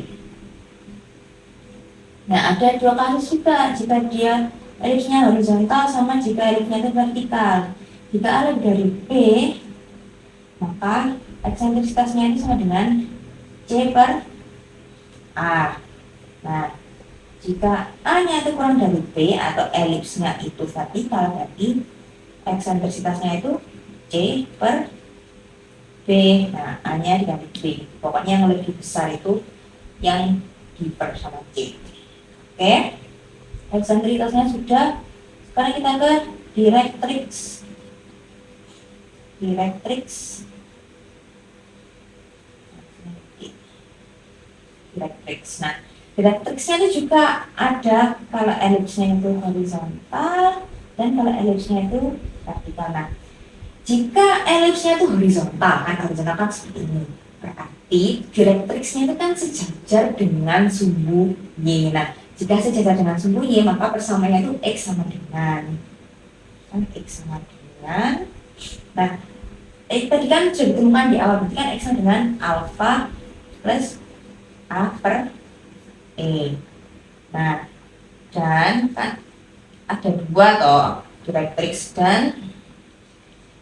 Nah, ada dua kasus juga, jika dia elipsnya horizontal sama jika elipsnya itu vertikal. Jika A lebih dari B, maka eksentrisitasnya itu sama dengan C per A. Nah, jika A-nya itu kurang dari B atau elipsnya itu vertikal, berarti eksentrisitasnya itu C per B. Nah, A-nya diganti B. Pokoknya yang lebih besar itu yang diper sama C. Oke, eksentrisitasnya sudah. Sekarang kita ke directrix. Nah, directrixnya itu juga ada kalau elipsnya itu horizontal dan kalau elipsnya itu vertikal. Nah, jika elipsnya itu horizontal kan seperti ini, berarti directrixnya itu kan sejajar dengan sumbu Y. Nah, jika sejajar dengan sumbu Y, maka persamaannya itu X sama dengan nah, tadi kan sudah ditemukan di awal, berarti kan X sama dengan alfa plus A per E. Nah, dan kan ada dua toh, directrix dan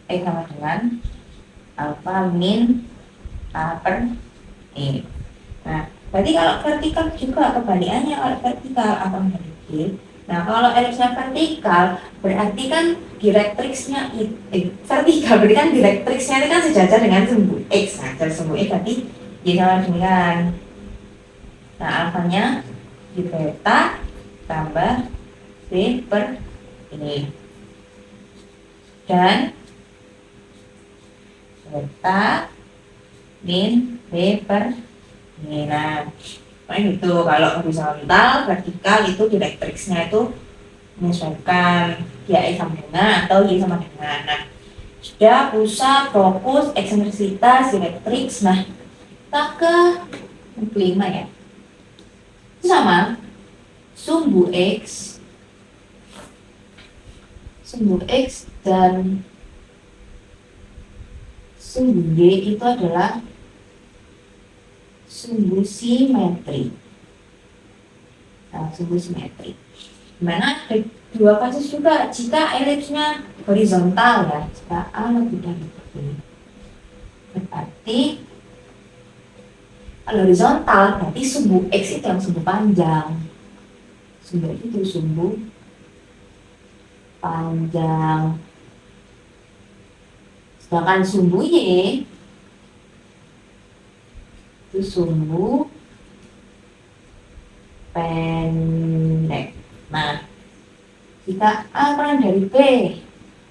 E sama dengan alfa min A per E. Nah, Berarti kalau vertikal juga kebalikannya, kalau vertikal akan menjadi. Nah, kalau elipsnya vertikal, berarti kan direktriksnya vertikal, berarti kan direktriksnya itu kan sejajar dengan sumbu X. Nah, dari sumbu X berarti Y sama dengan, nah, alfanya di beta tambah B per ini. Dan beta min B per ini. Nah, gitu. Kalau horizontal, vertikal itu direktriksnya itu menyesuaikan ya X sama dengan atau Y sama dengan. Nah, sudah pusat, fokus, eksentrisitas, direktriks. Nah, kita ke yang kelima ya. Itu sama sumbu X dan sumbu Y itu adalah sumbu simetri. Nah, sumbu simetri. Dimana ada dua kasus juga jika elipsnya horizontal ya, jika A lebih dari B. Berarti kalau horizontal berarti sumbu X itu yang sumbu panjang. Sumbu X itu sumbu panjang. Sedangkan sumbu Y itu sumbu pendek. Nah, jika A kurang dari B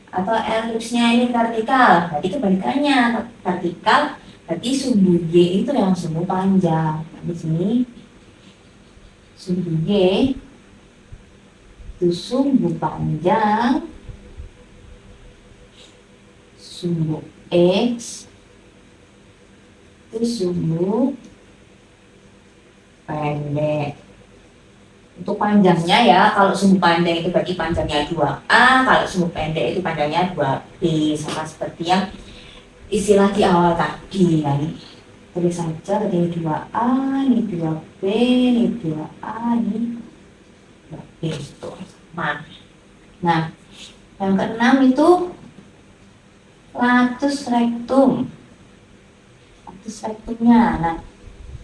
atau elipsnya ini vertikal, berarti kebalikannya vertikal, berarti sumbu Y itu yang sumbu panjang. Nah, di sini sumbu Y itu sumbu panjang, sumbu X itu sumbu pendek. Untuk panjangnya ya, kalau sumbu panjang itu berarti panjangnya 2A, kalau sumbu pendek itu panjangnya 2B, sama seperti yang istilah di awal tadi. Nah, ini tulis saja, ini 2A, ini 2B, ini 2A, ini 2B itu sama. Nah, yang keenam itu latus rectum. Latus rectumnya, nah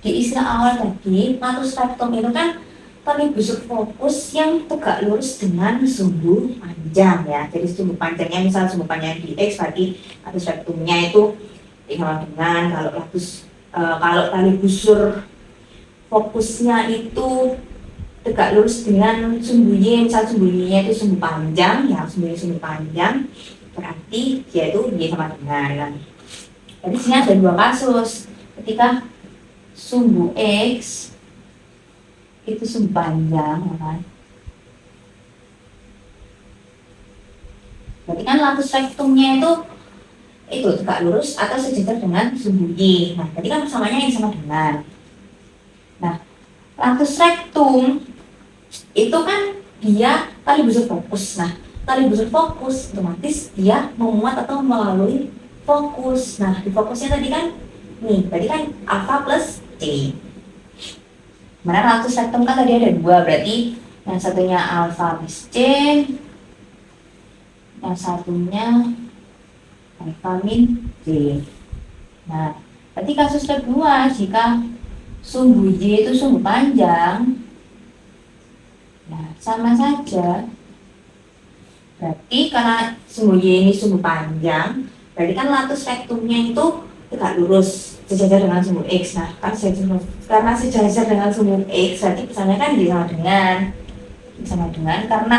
di istilah awal tadi, latus rectum itu kan tali busur fokus yang tegak lurus dengan sumbu panjang ya. Jadi sumbu panjangnya, misal sumbu panjang di X, berarti latus rectumnya itu sama dengan kalau tali busur fokusnya itu tegak lurus dengan sumbu Y, misal sumbu Y-nya itu sumbu panjang ya, sumbu panjang, berarti dia itu Y sama dengan. Jadi sini ada dua kasus, ketika sumbu X itu sumbu panjang, ya kan? Berarti kan latus rectumnya itu tegak lurus atau sejajar dengan sumbu Y. Nah, tadi kan samanya yang sama dengan. Nah, latus rectum itu kan dia tali busur fokus. Nah, tali busur fokus otomatis dia memuat atau melalui fokus. Nah, di fokusnya tadi kan nih, tadi kan alfa plus C. Mana latus rectum kan tadi ada dua, berarti yang satunya alfa plus C, yang satunya alfa min C. Nah, berarti kasus kedua, jika sumbu Y itu sumbu panjang, nah sama saja. Berarti karena sumbu Y ini sumbu panjang, berarti kan latus rectumnya itu tegak lurus sejajar dengan sumbu X. Nah, kan karena sejajar dengan sumbu X, berarti pesannya kan sama dengan karena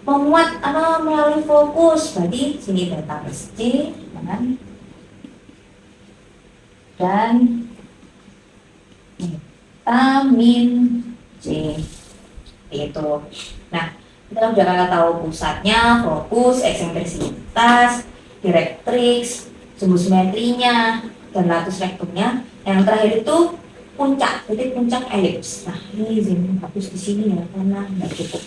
memuat atau melalui fokus, berarti sini beta plus C dan beta min C itu. Nah, kita udah tahu pusatnya, fokus, eksentrisitas, direktriks, sumbu simetrinya, dan latus rectumnya. Yang terakhir itu puncak, titik puncak elips. Nah, ini izin hapus di sini ya, karena nggak cukup.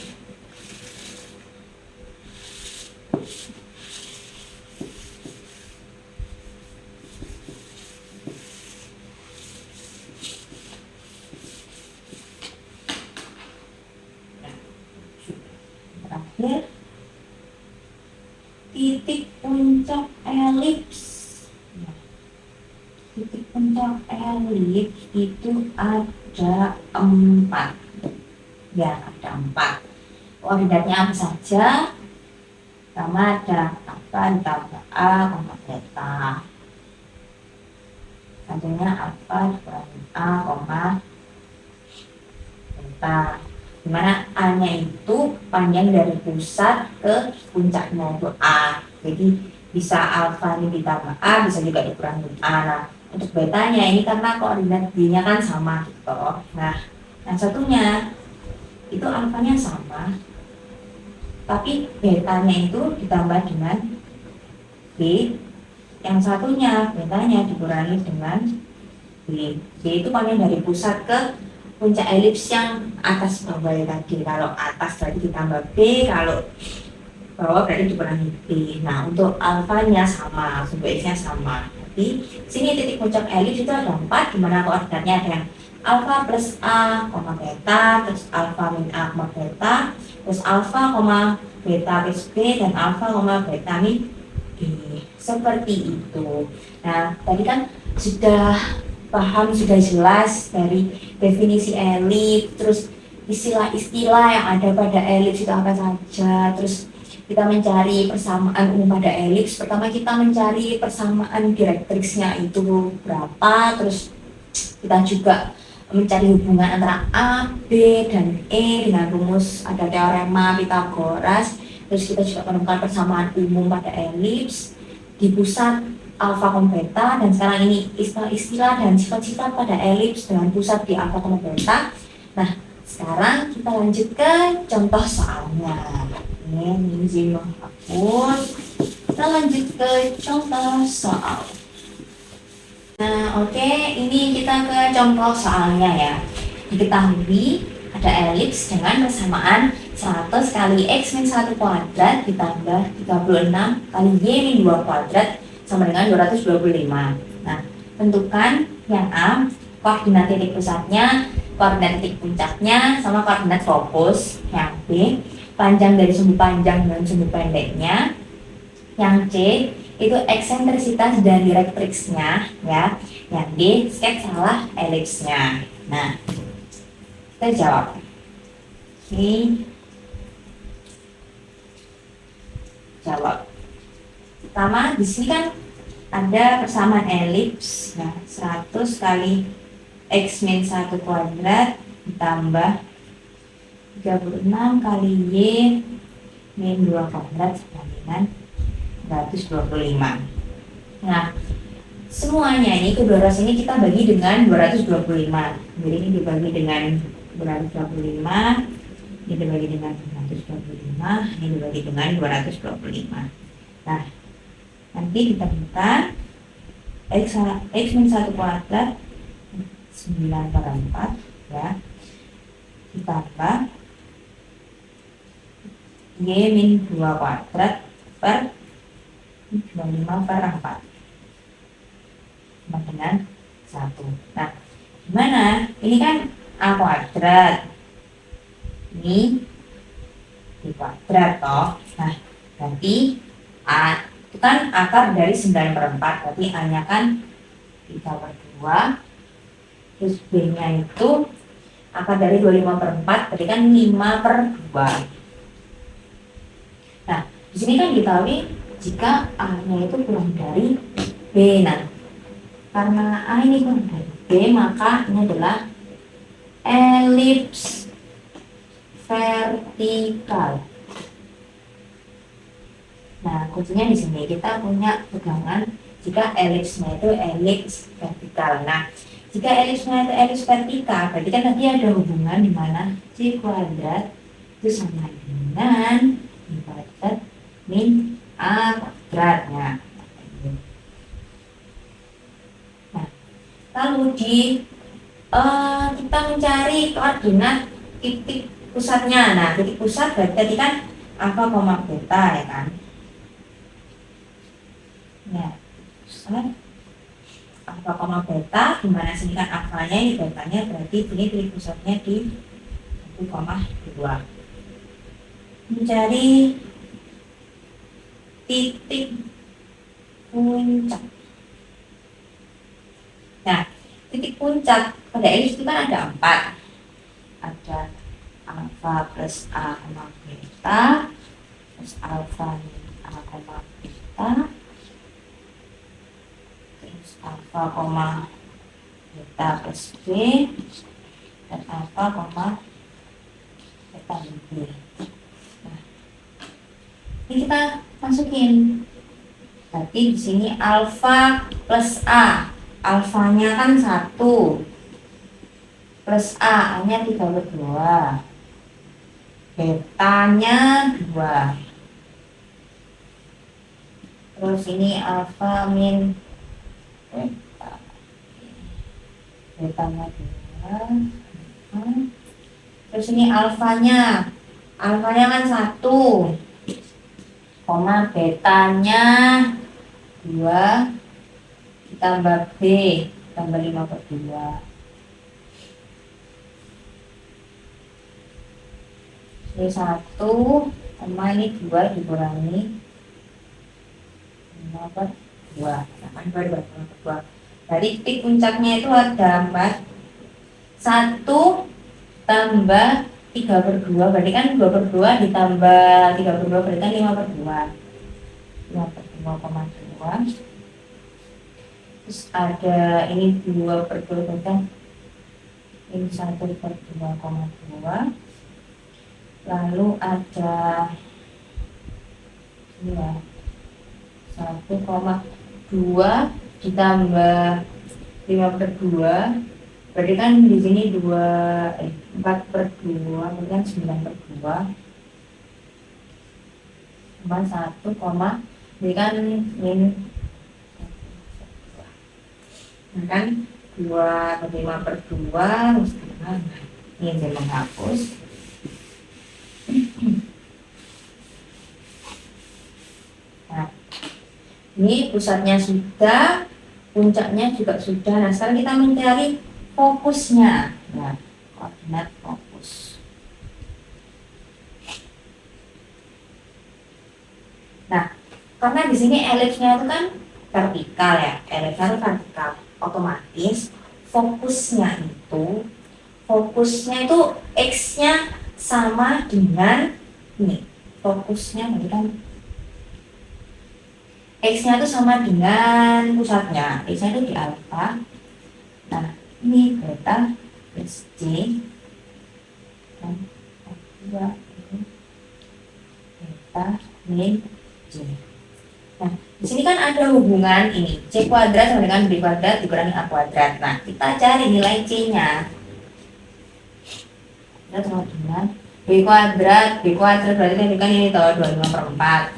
Terakhir, titik puncak elips. Titik Untuk elips itu ada 4. Ya, ada 4. Koordinatnya apa saja? Pertama ada apa ditambah A, beta. Selanjutnya apa dikurangi A, beta. Dimana A-nya itu panjang dari pusat ke puncaknya itu A. Jadi bisa alfa ini ditambah A, bisa juga dikurangi A. Nah, untuk betanya ini karena koordinat B-nya kan sama gitu. Nah, yang satunya itu alfanya sama, tapi betanya itu ditambah dengan B. Yang satunya betanya dikurangi dengan B. B itu panjang dari pusat ke puncak elips yang atas bawah tadi. Kalau atas berarti ditambah B, kalau bawah berarti dikurangi B. Nah, untuk alfanya sama, sumber X-nya sama. Jadi sini titik puncak elips itu ada 4, dimana koordinatnya ada yang alfa plus A, beta, terus alfa min A, beta, terus alfa, beta plus B, dan alfa, beta min B. Seperti itu. Nah, tadi kan sudah paham, sudah jelas dari definisi elips, terus istilah-istilah yang ada pada elips itu apa saja, terus kita mencari persamaan umum pada elips. Pertama kita mencari persamaan direktriksnya itu berapa, terus kita juga mencari hubungan antara A, B, dan E dengan rumus ada teorema Pythagoras. Terus kita juga menemukan persamaan umum pada elips di pusat alfa, beta, dan sekarang ini istilah-istilah dan sifat-sifat pada elips dengan pusat di alfa, beta. Nah, sekarang kita lanjut ke contoh soalnya. Ini izin menghapus. Kita lanjut ke contoh soal. Nah, oke, ini kita ke contoh soalnya ya. Diketahui ada elips dengan persamaan 100 kali X min 1 kuadrat ditambah 36 kali Y min 2 kuadrat sama dengan 225. Nah, tentukan yang A, koordinat titik pusatnya, koordinat titik puncaknya, sama koordinat fokus. Yang B, panjang dari sumbu panjang dan sumbu pendeknya. Yang C, itu eksentrisitas dan direktriksnya ya. Yang D, sketsalah elipsnya. Nah, kita jawab. Oke. Jawab. Pertama, di sini kan ada persamaan elips, nah 100 kali X min 1 kuadrat ditambah 36 kali Y min 2 kuadrat sama dengan 225. Nah, semuanya ini kedua ras ini kita bagi dengan 225. Jadi ini dibagi dengan 225, ini dibagi dengan 225, ini dibagi dengan 225. Nah, nanti ditemukan X min 1 kuadrat 9/4 ya, ditambah Y min 2 kuadrat per 25/4 sama dengan 1. Nah, gimana? Ini kan A kuadrat, ini B kuadrat toh. Nah, berarti A itu kan akar dari 9/4, berarti A-nya kan 3/2, terus B-nya itu akar dari 25/4, berarti kan 5/2. Nah, di sini kan diketahui jika A-nya itu kurang dari B. Nah, karena A ini kurang dari B, maka ini adalah elips vertikal. Nah, kuncinya di sini kita punya pegangan jika elipsnya itu elips vertikal. Nah, jika elipsnya itu elips vertikal, berarti kan tadi ada hubungan di mana C kuadrat itu sama dengan B kuadrat min A kuadratnya. Nah, lalu kita mencari koordinat titik pusatnya. Nah, titik pusat berarti tadi kan alfa, beta ya kan. Ya, pusat alfa, beta, dimana sini kan alfanya, ini betanya, berarti ini titik pusatnya di 1,2. Mencari titik puncak. Nah, puncak. Pada elips itu kan ada 4. Ada alfa plus A, beta, terus alfa min A, beta, terus alfa, beta plus B, dan alfa, beta min B. Nah, ini kita masukin. Berarti di sini alfa plus A, alfanya kan 1, plus A, A-nya 3/2, betanya 2. Terus ini alfa min beta, betanya 2. Terus ini alfanya kan 1, betanya 2 ditambah B tambah 5/2. Ini 1, ini 2 dikurangi 5/2. 5/2. Dari titik puncaknya itu ada 4. 1 tambah 3/2, berarti kan 2/2 ditambah 3/2 berarti kan 5/2. 5/2,2. Terus ada ini 2/2 berarti kan ini 1/2,2. Lalu ada ini ya 1,2 ditambah 5/2 berarti kan di sini 4/2 berarti kan 9/2 tambah 1, ini kan min kan 2/5/2 ini saya menghapus. Nah, ini pusatnya sudah, puncaknya juga sudah. Nah, sekarang kita mencari fokusnya. Nah, koordinat fokus. Nah, karena di sini elipsnya itu kan vertikal ya, elipsnya itu vertikal, otomatis fokusnya itu x-nya sama dengan ini. Fokusnya berarti kan x-nya itu sama dengan pusatnya, x-nya itu di alfa. Nah, ini beta plus C dan 2 ini beta min C. Nah, di sini kan ada hubungan ini C kuadrat sama dengan B kuadrat dikurangi A kuadrat. Nah, kita cari nilai C-nya. Kita sama dengan B kuadrat berarti kan ini tahu 25/4.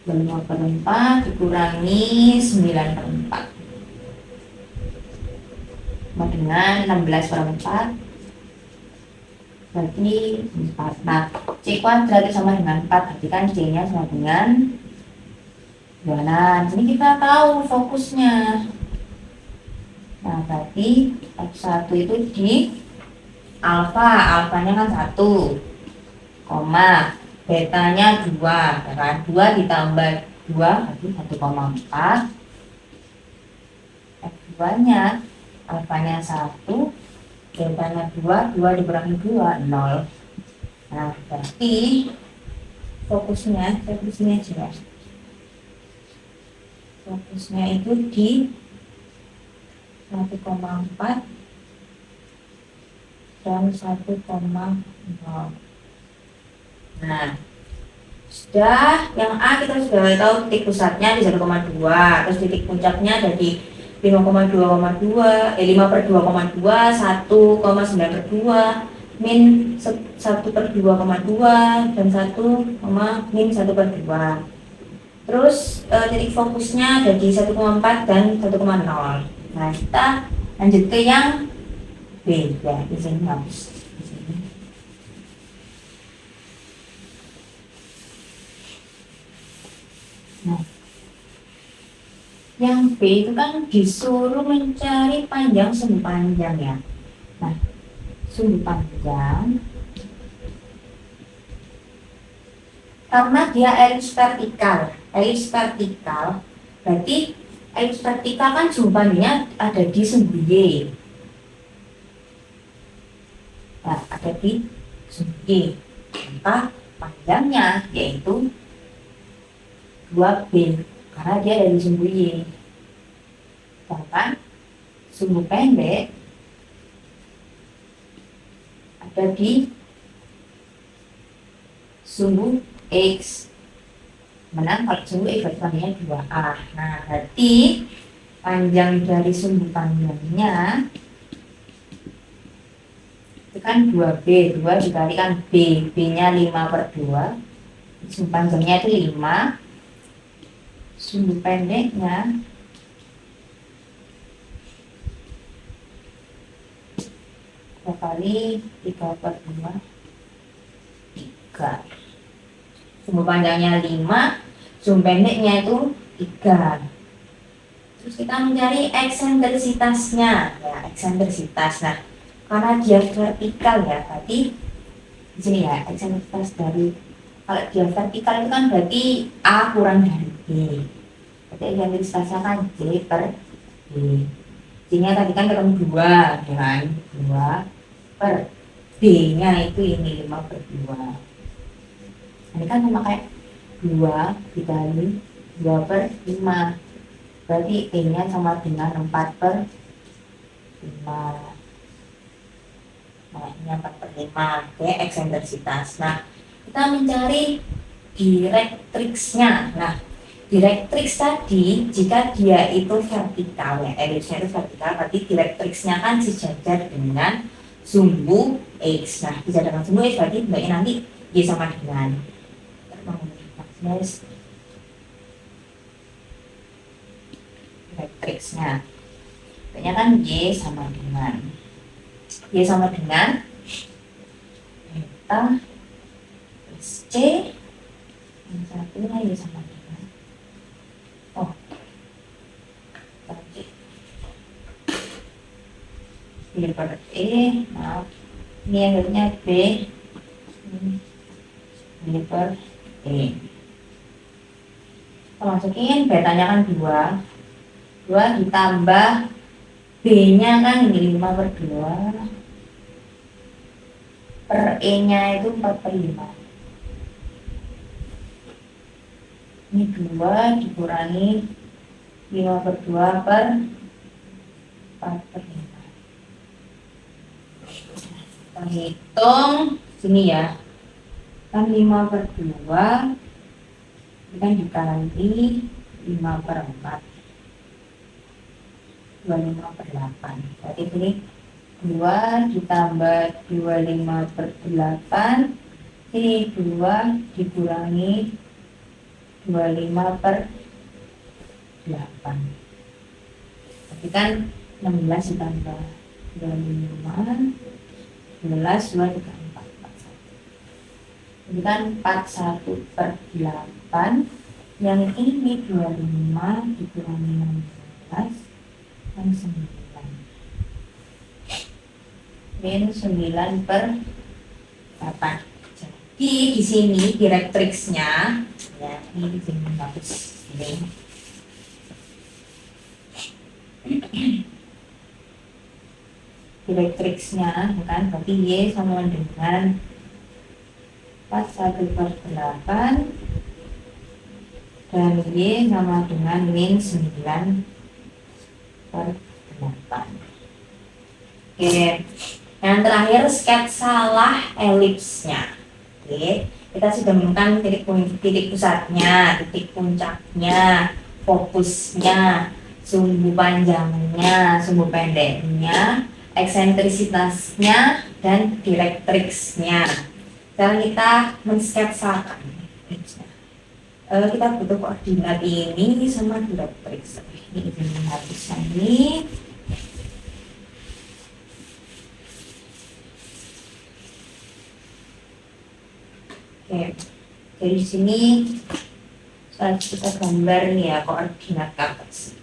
25/4 dikurangi 9/4 sama dengan 16/4 berarti 4. Nah, C kuadrat itu sama dengan 4, berarti kan C-nya sama dengan 26. Jadi kita tahu fokusnya. Nah, berarti F1 itu di alfanya kan 1, betanya 2, kan? 2 ditambah 2 berarti 1,4. F2-nya alfanya 1, betanya 2 dikurangi 2, 0. Nah, berarti fokusnya aja. Fokusnya itu di 1,4 dan 1,0. Nah, sudah yang A kita sudah tahu titik pusatnya di 1,2, terus titik puncaknya ada di 5,2,2, 5/2,2, 1,9/2, min 1/2,2 dan 1,-1/2. Terus titik fokusnya ada di 1,4 dan 1,0. Nah, kita lanjut ke yang B ya, di sini habis. Nah, yang B itu kan disuruh mencari panjang sumbu panjang ya. Nah, sumbu panjang karena dia elips vertikal berarti Elips vertikal kan sumbu panjangnya ada di sumbu Y. Nah, ada di sumbu Y. Maka panjangnya yaitu 2B karena dia ada di sumbu Y. Sedangkan sumbu pendek ada di sumbu X. Menang kalau sumbu X berarti panjangnya 2A. Nah, berarti panjang dari sumbu panjangnya itu kan 2B, 2 dikalikan B, B-nya 5/2, sumbu panjangnya itu 5, sumbu pendeknya kali 3/2, 3. Sumbu panjangnya 5, sumbu pendeknya itu 3. Terus kita mencari eksentrisitasnya. Ya, eksentrisitas. Nah, karena dia vertikal ya, berarti di sini ya eksentrisitas dari, kalau dia vertikal itu kan berarti A kurang dari B. Berarti eksentrisitasnya kan J/B. J-nya tadi kan ketemu 2, dengan 2 B-nya itu ini 5/2. Ini kan memakai 2 dikali 2/5, berarti E-nya sama dengan 4/5. Makanya 4/5. Oke, eksentrisitas. Nah, kita mencari direktriksnya. Nah, direktriks tadi jika dia itu vertikal ya, elipsnya itu vertikal, berarti direktriksnya kan sejajar dengan sumbu X. Nah, sejajar dengan sumbu X berarti bentuknya nanti Y sama dengan direktriksnya. Bentuknya kan Y sama dengan beta plus C, yang satunya Y sama dengan B per E, maaf, ini akhirnya B per E. Kita masukin betanya kan 2 ditambah B-nya kan ini 5/2 per E-nya itu 4/5. Ini 2 dikurangi 5/2 per 4/5. Kita hitung sini ya, kan 5/2 ini kan dikali 5/4, 25/8. Berarti ini 2 ditambah 25/8, ini 2 dikurangi 25/8. Berarti kan 16 ditambah 25, 11, 2, 3, 4, 41. Ini kan 41/8. Yang ini 25 dikurangi 16 kan 9. Min 9/8. Jadi di sini direktriksnya ya, ini di sini bagus ini. Direktriksnya kan berarti Y sama dengan 41/8 dan Y sama dengan min 9/8. Oke, yang terakhir sketsalah elipsnya. Oke, kita sudah menemukan titik pusatnya, titik puncaknya, fokusnya, sumbu panjangnya, sumbu pendeknya, eksentrisitasnya, dan direktriksnya. Sekarang kita mensketsakan elipsnya. Kita butuh koordinat ini sama direktriks. Ini izin menghapuskan ini. Oke, dari sini kita gambar nih ya koordinat kartesius.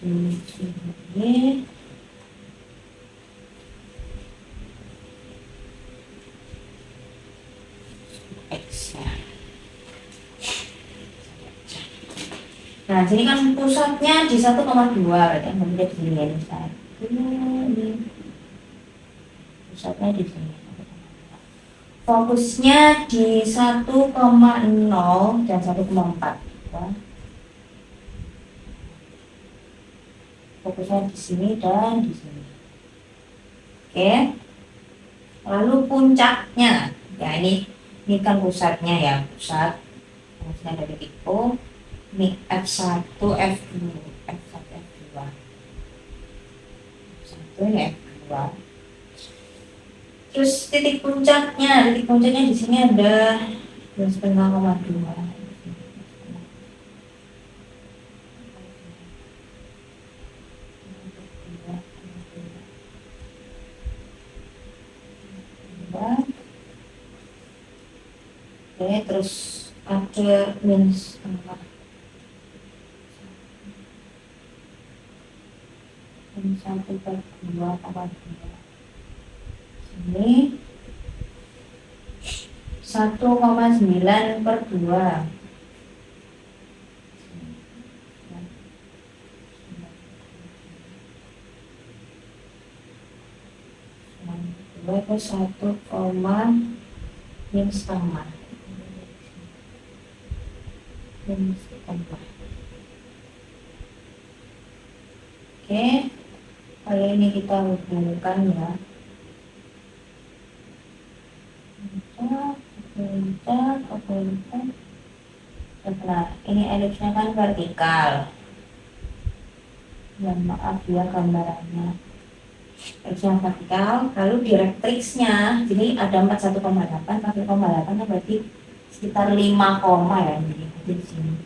di sini X ya. Nah, sini kan pusatnya di 1,2, berarti yang di sini pusatnya di sini. Fokusnya di 1,0 dan 1,4. Fokusnya di sini dan di sini. Oke. Lalu puncaknya, ya ini kan pusatnya ya, pusat. Fokusnya dari tipe. Ini F1, F2, F1, F2. F1 ya F2. Terus titik puncaknya di sini ada 12,2. Oke, terus ada minus 1/2. Ini 1,9/2. Itu 1,5. Oke, kali ini kita hubungkan ya. Puncak. Nah, ini elipsnya kan vertikal. Ya, maaf ya gambarannya. Elipsnya vertikal, lalu direktriksnya, jadi ada 41,8, 1,8 berarti sekitar 5, ya di sini.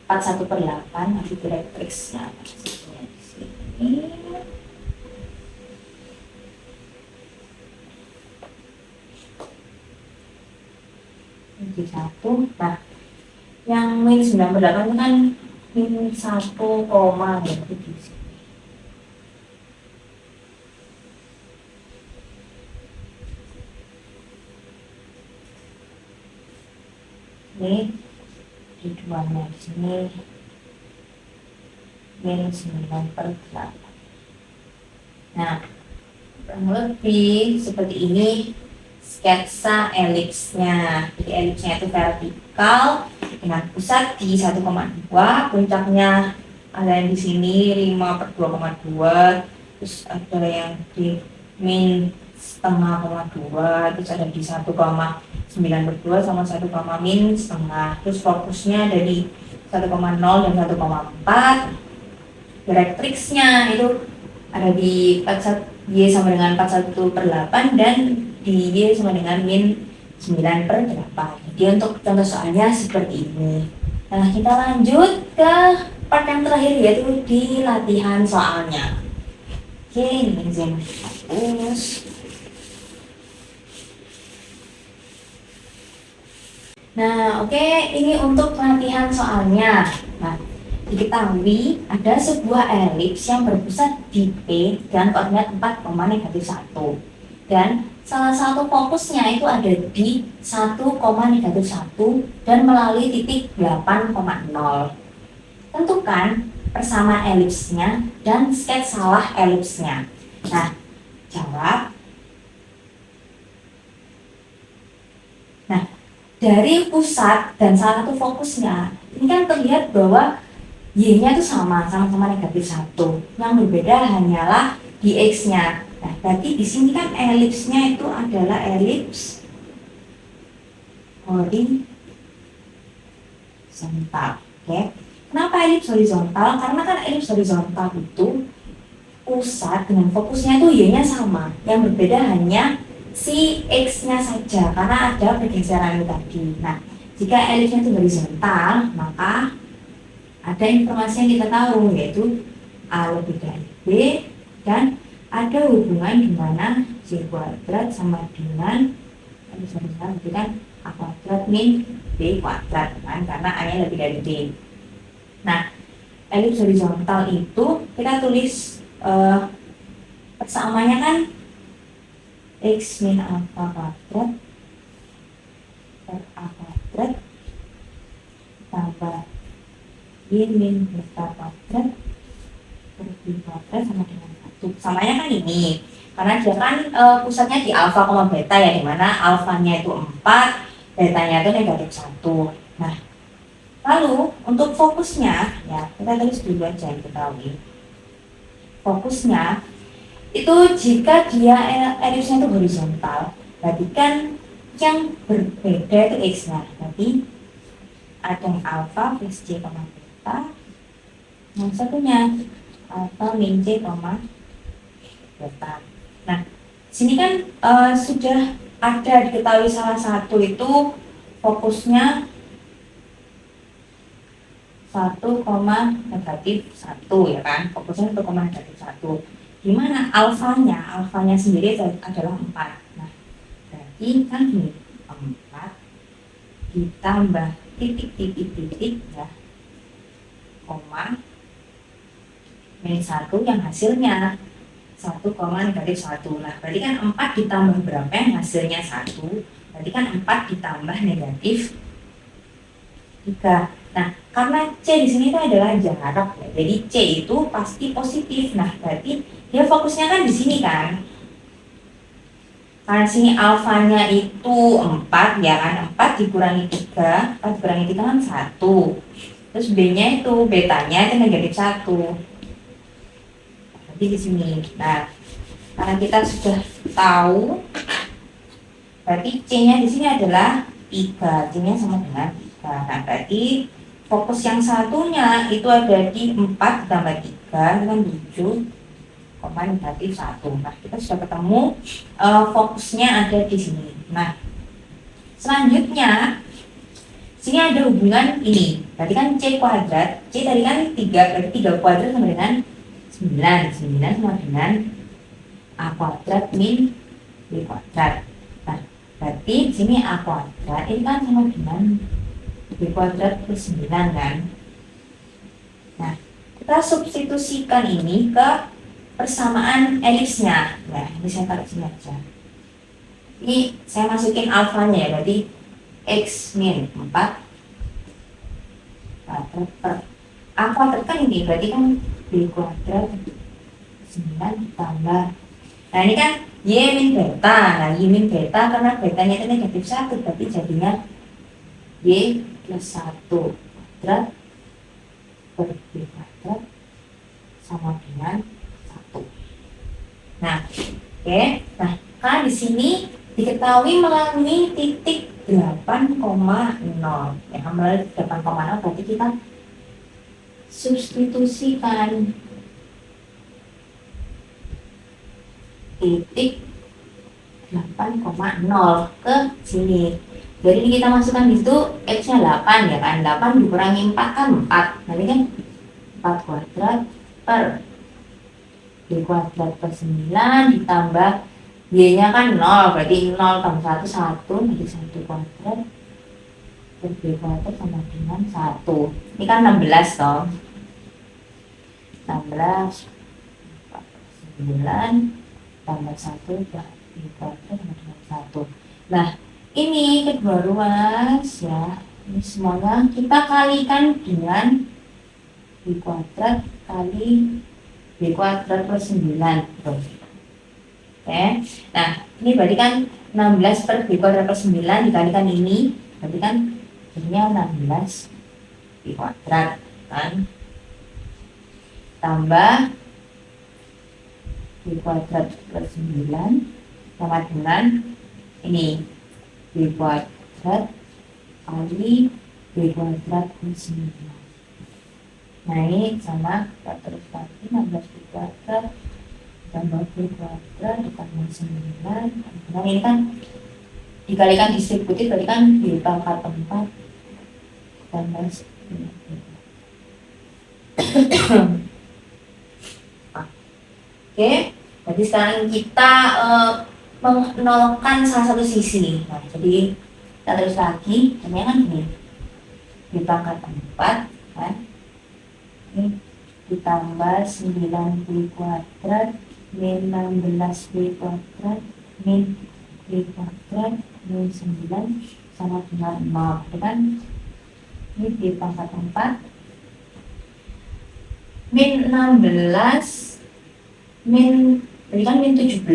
41/8 nanti direktriksnya di sini. Di 1. Nah, yang minus 9/8 itu kan minus 1, berarti di sini. Ini tujuannya di sini minus 9/8. Nah, kurang lebih seperti ini sketsa elipsnya. Jadi elipsnya itu vertikal dengan pusat di 1,2, puncaknya ada yang di sini 5/2,2, terus ada yang di min 0,5,2, terus ada di 1,9/2 sama 1,-1,5. Terus fokusnya ada di 1,0 dan 1,4. Direktriksnya itu ada di 41, Y sama dengan 41/8 dan di Y sama dengan min 9/8. Jadi untuk contoh soalnya seperti ini. Nah, kita lanjut ke part yang terakhir, yaitu di latihan soalnya. Oke, ini izin hapus. Nah, oke, ini untuk latihan soalnya. Nah, diketahui ada sebuah elips yang berpusat di P dengan koordinat 4,-1, dan salah satu fokusnya itu ada di 1,-1 dan melalui titik 8,0. Tentukan persamaan elipsnya dan sketsalah elipsnya. Nah, jawab. Nah, dari pusat dan salah satu fokusnya, ini kan terlihat bahwa Y-nya itu sama-sama -1. Yang berbeda hanyalah di X-nya. Nah, berarti di sini kan elipsnya itu adalah elips horizontal. Oke. Kenapa elips horizontal? Karena kan elips horizontal itu pusat dengan fokusnya itu Y-nya sama. Yang berbeda hanya si X-nya saja karena ada pergeseran tadi. Nah, jika elipsnya itu horizontal, maka ada informasi yang kita tahu, yaitu A lebih dari B, dan ada hubungan di mana C kuadrat sama dengan berarti kan A kuadrat min B kuadrat, kan, karena A nya lebih dari B. Nah, elips horizontal itu kita tulis persamaannya kan x min alpha kuadrat per a kuadrat tambah y min beta kuadrat per b kuadrat sama dengan 1. Samanya kan ini karena dia kan pusatnya di alfa, beta ya, dimana alfanya itu 4, betanya itu negatif 1. Nah, lalu untuk fokusnya ya kita tulis dulu aja yang diketahui. Fokusnya itu jika dia elipsnya itu horizontal, berarti kan yang berbeda itu x-nya. Berarti ada yang alfa plus c, beta, yang satunya alfa min c, beta. Nah, sini kan sudah ada diketahui salah satu itu fokusnya 1, negatif 1 ya kan, fokusnya 1, negatif 1. Dimana alfanya sendiri adalah 4. Nah, berarti kan gini, 4 ditambah titik ya, koma min 1 yang hasilnya 1, negatif 1. Nah, berarti kan 4 ditambah berapa yang hasilnya 1, berarti kan 4 ditambah negatif 3. Nah, karena C di sini itu adalah jarak ya, jadi C itu pasti positif. Nah, berarti dia fokusnya kan di sini kan. Karena sini alfanya itu 4 ya kan, 4 dikurangi 3, 4 dikurangi 3 kan 1. Terus B-nya itu, betanya itu negatif 1. Berarti di sini. Nah, karena kita sudah tahu, berarti C-nya di sini adalah 3, C-nya sama dengan 3. Nah, berarti fokus yang satunya itu ada di 4 ditambah 3 dengan 7, negatif 1. Nah, kita sudah ketemu fokusnya ada di sini. Nah, selanjutnya sini ada hubungan ini. Berarti kan C kuadrat, C tadi kan 3, berarti 3 kuadrat sama dengan 9. 9 sama dengan A kuadrat min B kuadrat. Nah, berarti di sini A kuadrat ini kan sama dengan B kuadrat plus 9 kan. Nah, kita substitusikan ini ke persamaan elipsnya. Nah, ini saya taruh sini aja. Ini saya masukin alfanya ya, berarti x min 4 kuadrat per A kuadrat kan ini, berarti kan B kuadrat 9 tambah. Nah, ini kan Y min beta. Nah, Y min beta karena betanya itu negatif 1, berarti jadinya Y plus 1 kuadrat per B kuadrat sama dengan 1. Nah, oke. Nah, karena di sini diketahui melalui titik 8,0. Ya, melalui 8,0 berarti kita substitusikan titik 8,0 ke sini. Jadi ini kita masukkan di situ x-nya 8 ya kan. 8 dikurangi 4 kan 4. Nanti kan 4 kuadrat per B kuadrat per 9 ditambah Y-nya kan 0, berarti 0 tambah 1, 1, jadi 1 kuadrat per B kuadrat sama dengan 1. Ini kan 16 toh. 16 9 tambah 1 per B kuadrat sama dengan 1. Nah, ini kedua ruas ya, ini semuanya kita kalikan dengan B kuadrat kali B kuadrat plus 9 terus. Oke. Nah, ini berarti kan 16 per B kuadrat plus 9 dikalikan ini, berarti kan jadinya 16 B kuadrat kan, tambah B kuadrat plus 9 sama dengan ini B kuadrat kali B kuadrat plus 9. Nah, ini sama, kita terus lagi 16 B kuadrat tambah B kuadrat ditambah 9. Nah, ini kan dikalikan distributif, berarti kan di pangkat 4 tambah 9. Oke, jadi sekarang kita menolkan salah satu sisi. Nah, jadi kita terus lagi, ini kan gini, di pangkat 4 kan, ini ditambah 9B kuadrat min 16B kuadrat min B kuadrat min 9 sama dengan 0. Itu kan ini di pangkat 4 min 16 min ini kan min 17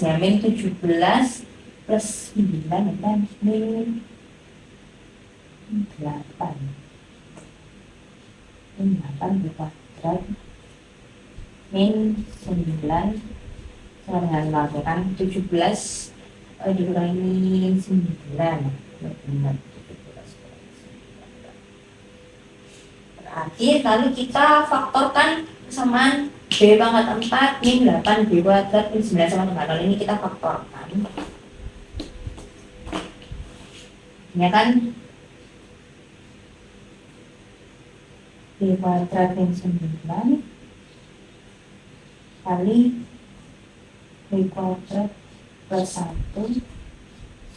ya, min 17 plus 9 kan min 8 min 8 B kuadrat min 9 sama dengan 0 kan 17 dikurangi 9 benar. Berarti lalu kita faktorkan kesamaan B pangkat 4 min 8 B kuadrat min 9 sama dengan 0 ini kita faktorkan. Ya kan B kuadrat min 9 kali B kuadrat plus 1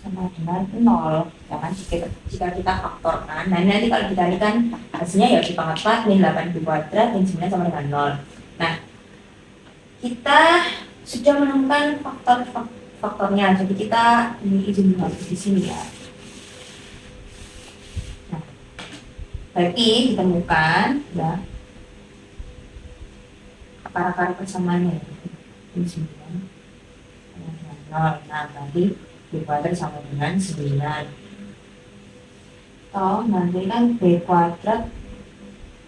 sama dengan 0 ya kan jika kita faktorkan. Nah nanti kalau dikalikan hasilnya ya B pangkat 4 min 8 B kuadrat min 9 sama dengan 0. Nah kita sudah menemukan faktornya, jadi kita izin di sini ya. Nah, berarti ditemukan ya akar-akar persamaannya min 9 0. Nah tadi B kuadrat sama dengan 9. Oh, nanti kan B kuadrat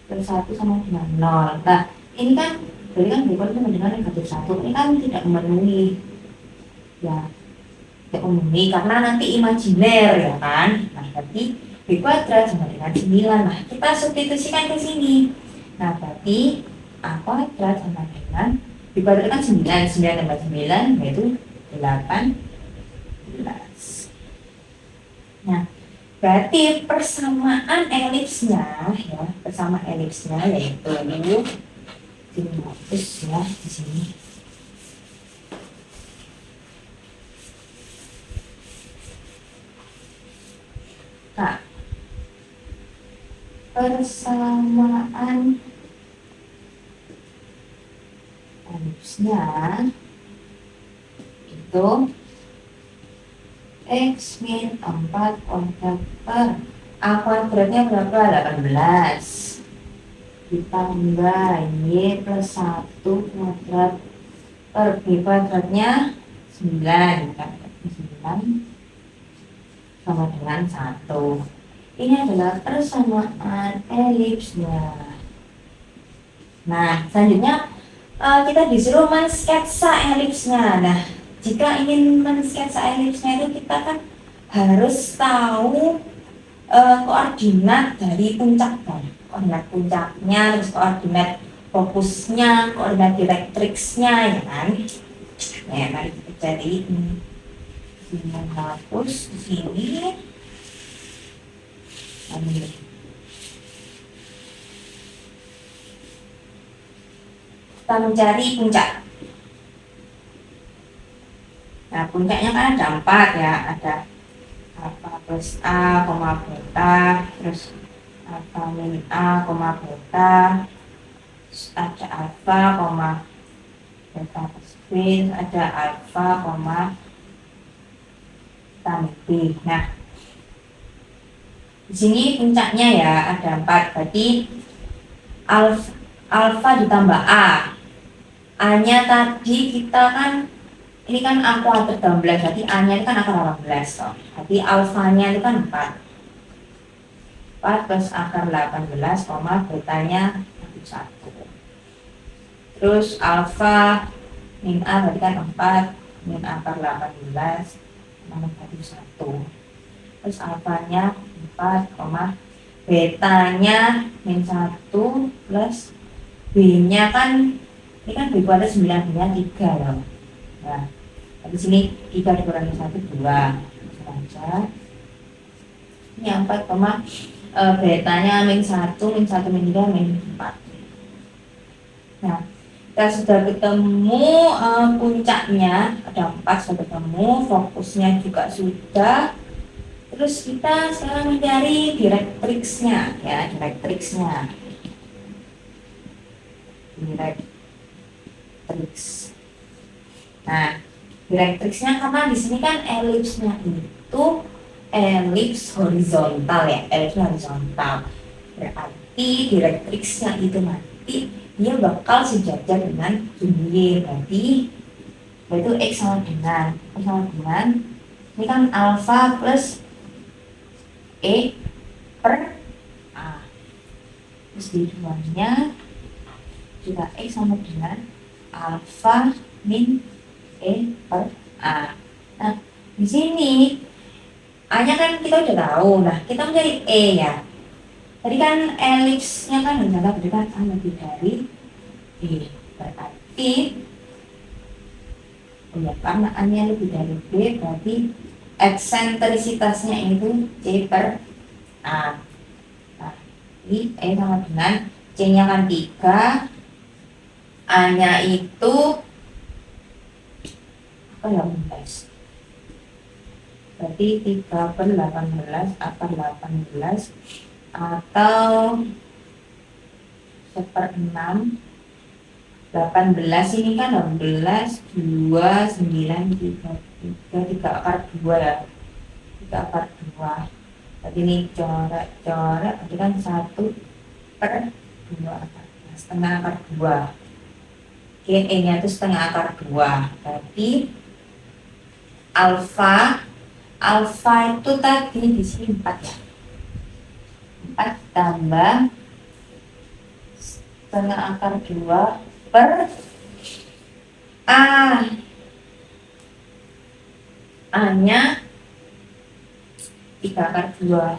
plus 1 sama dengan 0. Nah, ini kan berarti kan B kuadrat sama dengan negatif 1. Ini kan tidak memenuhi. Ya, tidak memenuhi karena nanti imajiner ya kan. Nah, berarti B kuadrat sama dengan 9. Nah, kita substitusikan ke sini. Nah, berarti A kuadrat sama dengan B kuadrat kan 9. 9 tambah 9 yaitu 18. Nah, berarti persamaan elipsnya ya, persamaan elipsnya yaitu sinus ya di sini. Nah, persamaan elipsnya itu X min 4 kuadrat per A kuadratnya berapa? 18 ditambah Y plus 1 kuadrat per B kuadratnya 9 kan? 9 sama dengan 1. Ini adalah persamaan elipsnya. Nah selanjutnya kita disuruh mensketsa elipsnya. Nah jika ingin mensketsa elipsnya itu kita kan harus tahu koordinat dari puncaknya, koordinat puncaknya, terus koordinat fokusnya, koordinat direktriksnya ya kan. Nah, mari kita cari ini. Menghapus di sini. Kita mencari puncak. Nah, puncaknya kan ada 4 ya, ada alfa plus A, beta, terus alfa min A, beta, ada alfa, beta plus B, ada alfa, beta B. Nah, di sini puncaknya ya ada 4, berarti alfa ditambah A. A-nya tadi kita kan ini kan A kuadrat 18, berarti A-nya itu kan akar 18 toh. Berarti alfanya itu kan 4 plus akar 18, betanya 1. Terus alfa min A berarti kan 4 min akar 18 sama 1. Terus alfanya 4, betanya min 1 plus B-nya kan ini kan B kuadrat 9, B-nya 3 loh. Nah, di sini 3 dikurangi 1, 2 saja. Ini 4, betanya min 1, min 1, min 3, min 4. Nah, kita sudah ketemu puncaknya, ada 4 sudah ketemu, fokusnya juga sudah. Terus kita sekarang mencari direktriksnya ya, direktriksnya. Directrix. Nah, directrixnya karena di sini kan elipsnya itu elips horizontal ya, elipsnya horizontal. Berarti directrixnya itu nanti dia bakal sejajar dengan Y. Berarti yaitu X sama dengan ini kan alfa plus E per A. Terus di duanya juga X sama dengan alfa min E per A. Nah, di sini A-nya kan kita udah tahu. Nah, kita mencari E ya. Tadi kan elipsnya kan menjaga berikan A lebih dari B. Berarti ya, karena A-nya lebih dari B, berarti eksentrisitasnya itu C per A. Nah, ini E sama dengan C-nya kan 3, A-nya itu apa ya, 16. Berarti 3 per 18, A per 18, atau 1/6. 18 ini kan 16, 2, 9, 3 akar 2 ya. 3 akar 2. Berarti ini coret, berarti kan 1 per 2 akar 2, setengah akar 2. Oke, E-nya itu setengah akar 2. Berarti alfa itu tadi di sini 4 ya. 4 tambah setengah akar 2 per A. A-nya 3 akar 2.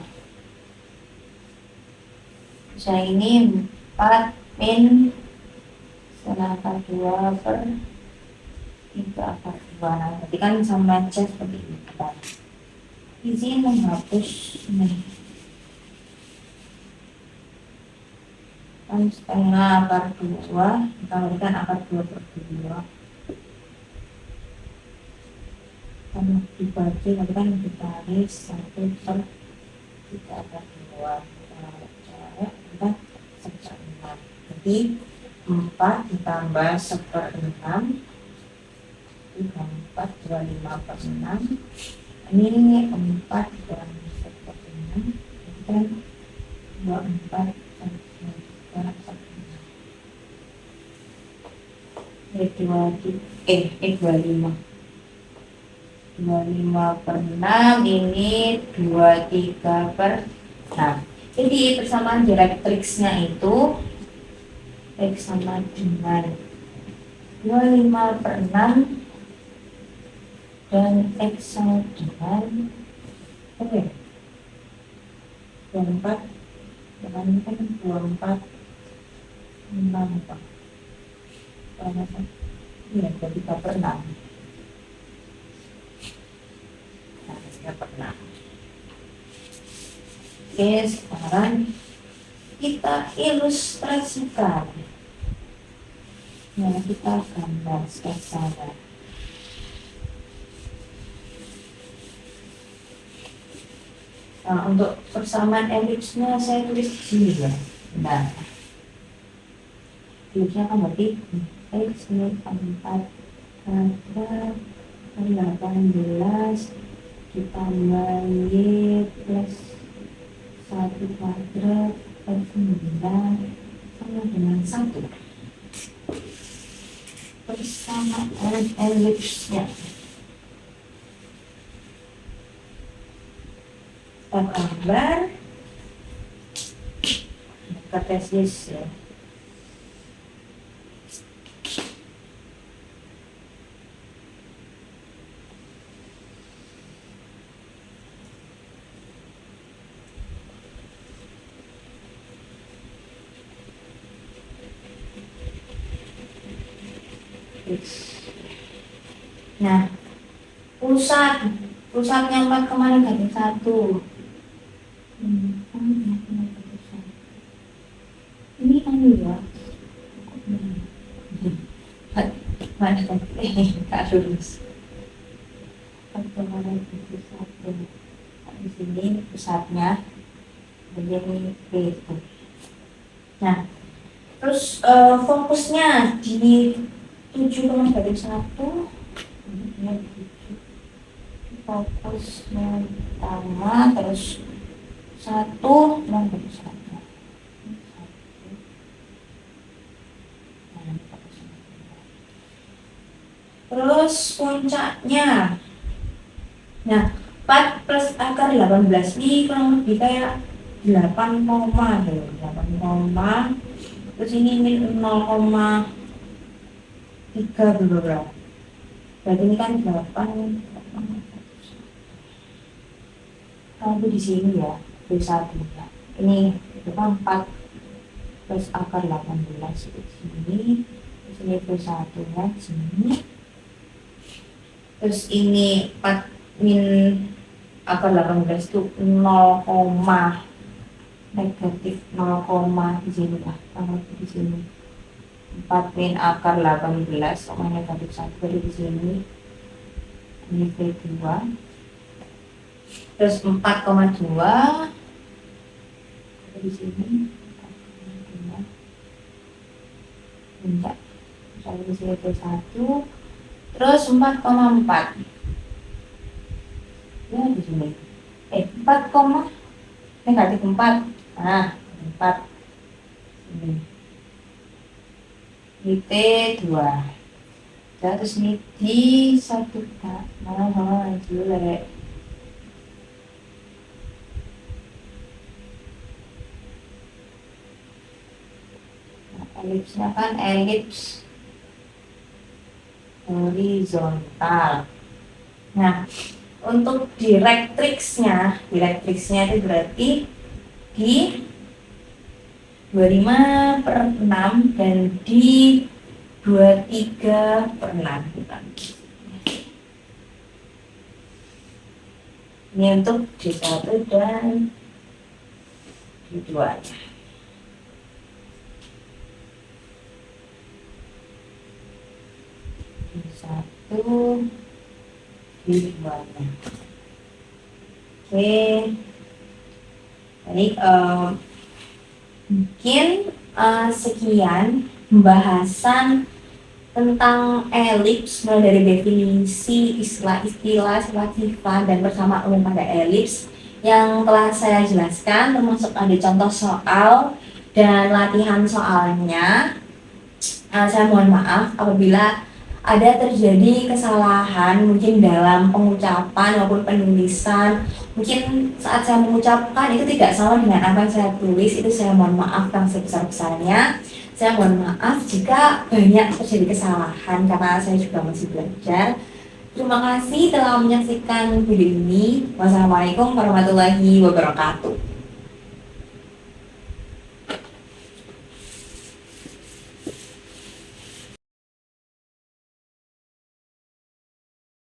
Saya ini 4 min setengah akar 2 per 3 akar 2. Nah, berarti kan sama aja seperti ini. Izin menghapus nih. Kan setengah akar 2, kita berikan akar 2 per 2. Kan dibagi, nanti kan ditarik 1 per 3 akar 2. Kita 1/6. Jadi 4 ditambah 1/6, 4, 25 per 6. Ini 4 dikurangi 1/6, kan 24 per 25 per 6, ini 23 per 6. Jadi persamaan directrixnya itu X sama dengan 25 per 6 dan X sama dengan apa ya? 24, dengan ini kan 24 6 apa? Iya, 23 per 6. Nah, 3 per 6. Oke, sekarang kita ilustrasikan. Nah, kita gambar sketsanya. Nah, untuk persamaan elipsnya saya tulis di sini ya. Nah, elipsnya kan berarti X ini 4 kuadrat per 18 ditambah Y plus 1 kuadrat per 9 sama dengan 1. Persamaan elipsnya. Gambar kartesis ya. Nah, pusatnya 4 kemarin tadi 1. Ini anu ya. Mana Kak lurus. Kemarin itu 1. Di sini pusatnya, jadi itu. Nah, Terus fokusnya di 7,1, ini fokusnya pertama, terus 1,1. Terus puncaknya, nah 4 plus akar 18 ini kurang lebih kayak 8 koma tuh, 8 koma. Terus ini min 0,3 berapa? Berarti ini kan 8. Kalau di sini ya, B1 ya. Ini bukan 4 plus akar 18 di sini. Terus ini B1 nya di sini. Terus ini 4 min akar 18 itu 0, negatif 0, di sini lah, di sini 4 min akar 18 sama negatif 1 di sini. Ini B2. Terus 4,2 di sini. 4,2 enggak, misalnya di sini B1. Terus 4,4 ya di sini. 4, negatif 4. Nah, 4 ini. Ini T2. Terus ini di 1 Kak. Nah, jelek. Nah, elipsnya kan elips horizontal. Nah, untuk direktriksnya itu berarti di 25/6 dan di 23/6. Ini untuk D1 dan D2. D1, D2. Oke. Jadi mungkin sekian pembahasan tentang elips, mulai dari definisi, istilah-istilah, sifat dan persamaan umum pada elips yang telah saya jelaskan, termasuk ada contoh soal dan latihan soalnya. Saya mohon maaf apabila ada terjadi kesalahan mungkin dalam pengucapan maupun penulisan. Mungkin saat saya mengucapkan itu tidak sama dengan apa yang saya tulis, itu saya mohon maaf yang sebesar-besarnya. Saya mohon maaf jika banyak terjadi kesalahan karena saya juga masih belajar. Terima kasih telah menyaksikan video ini. Wassalamualaikum warahmatullahi wabarakatuh.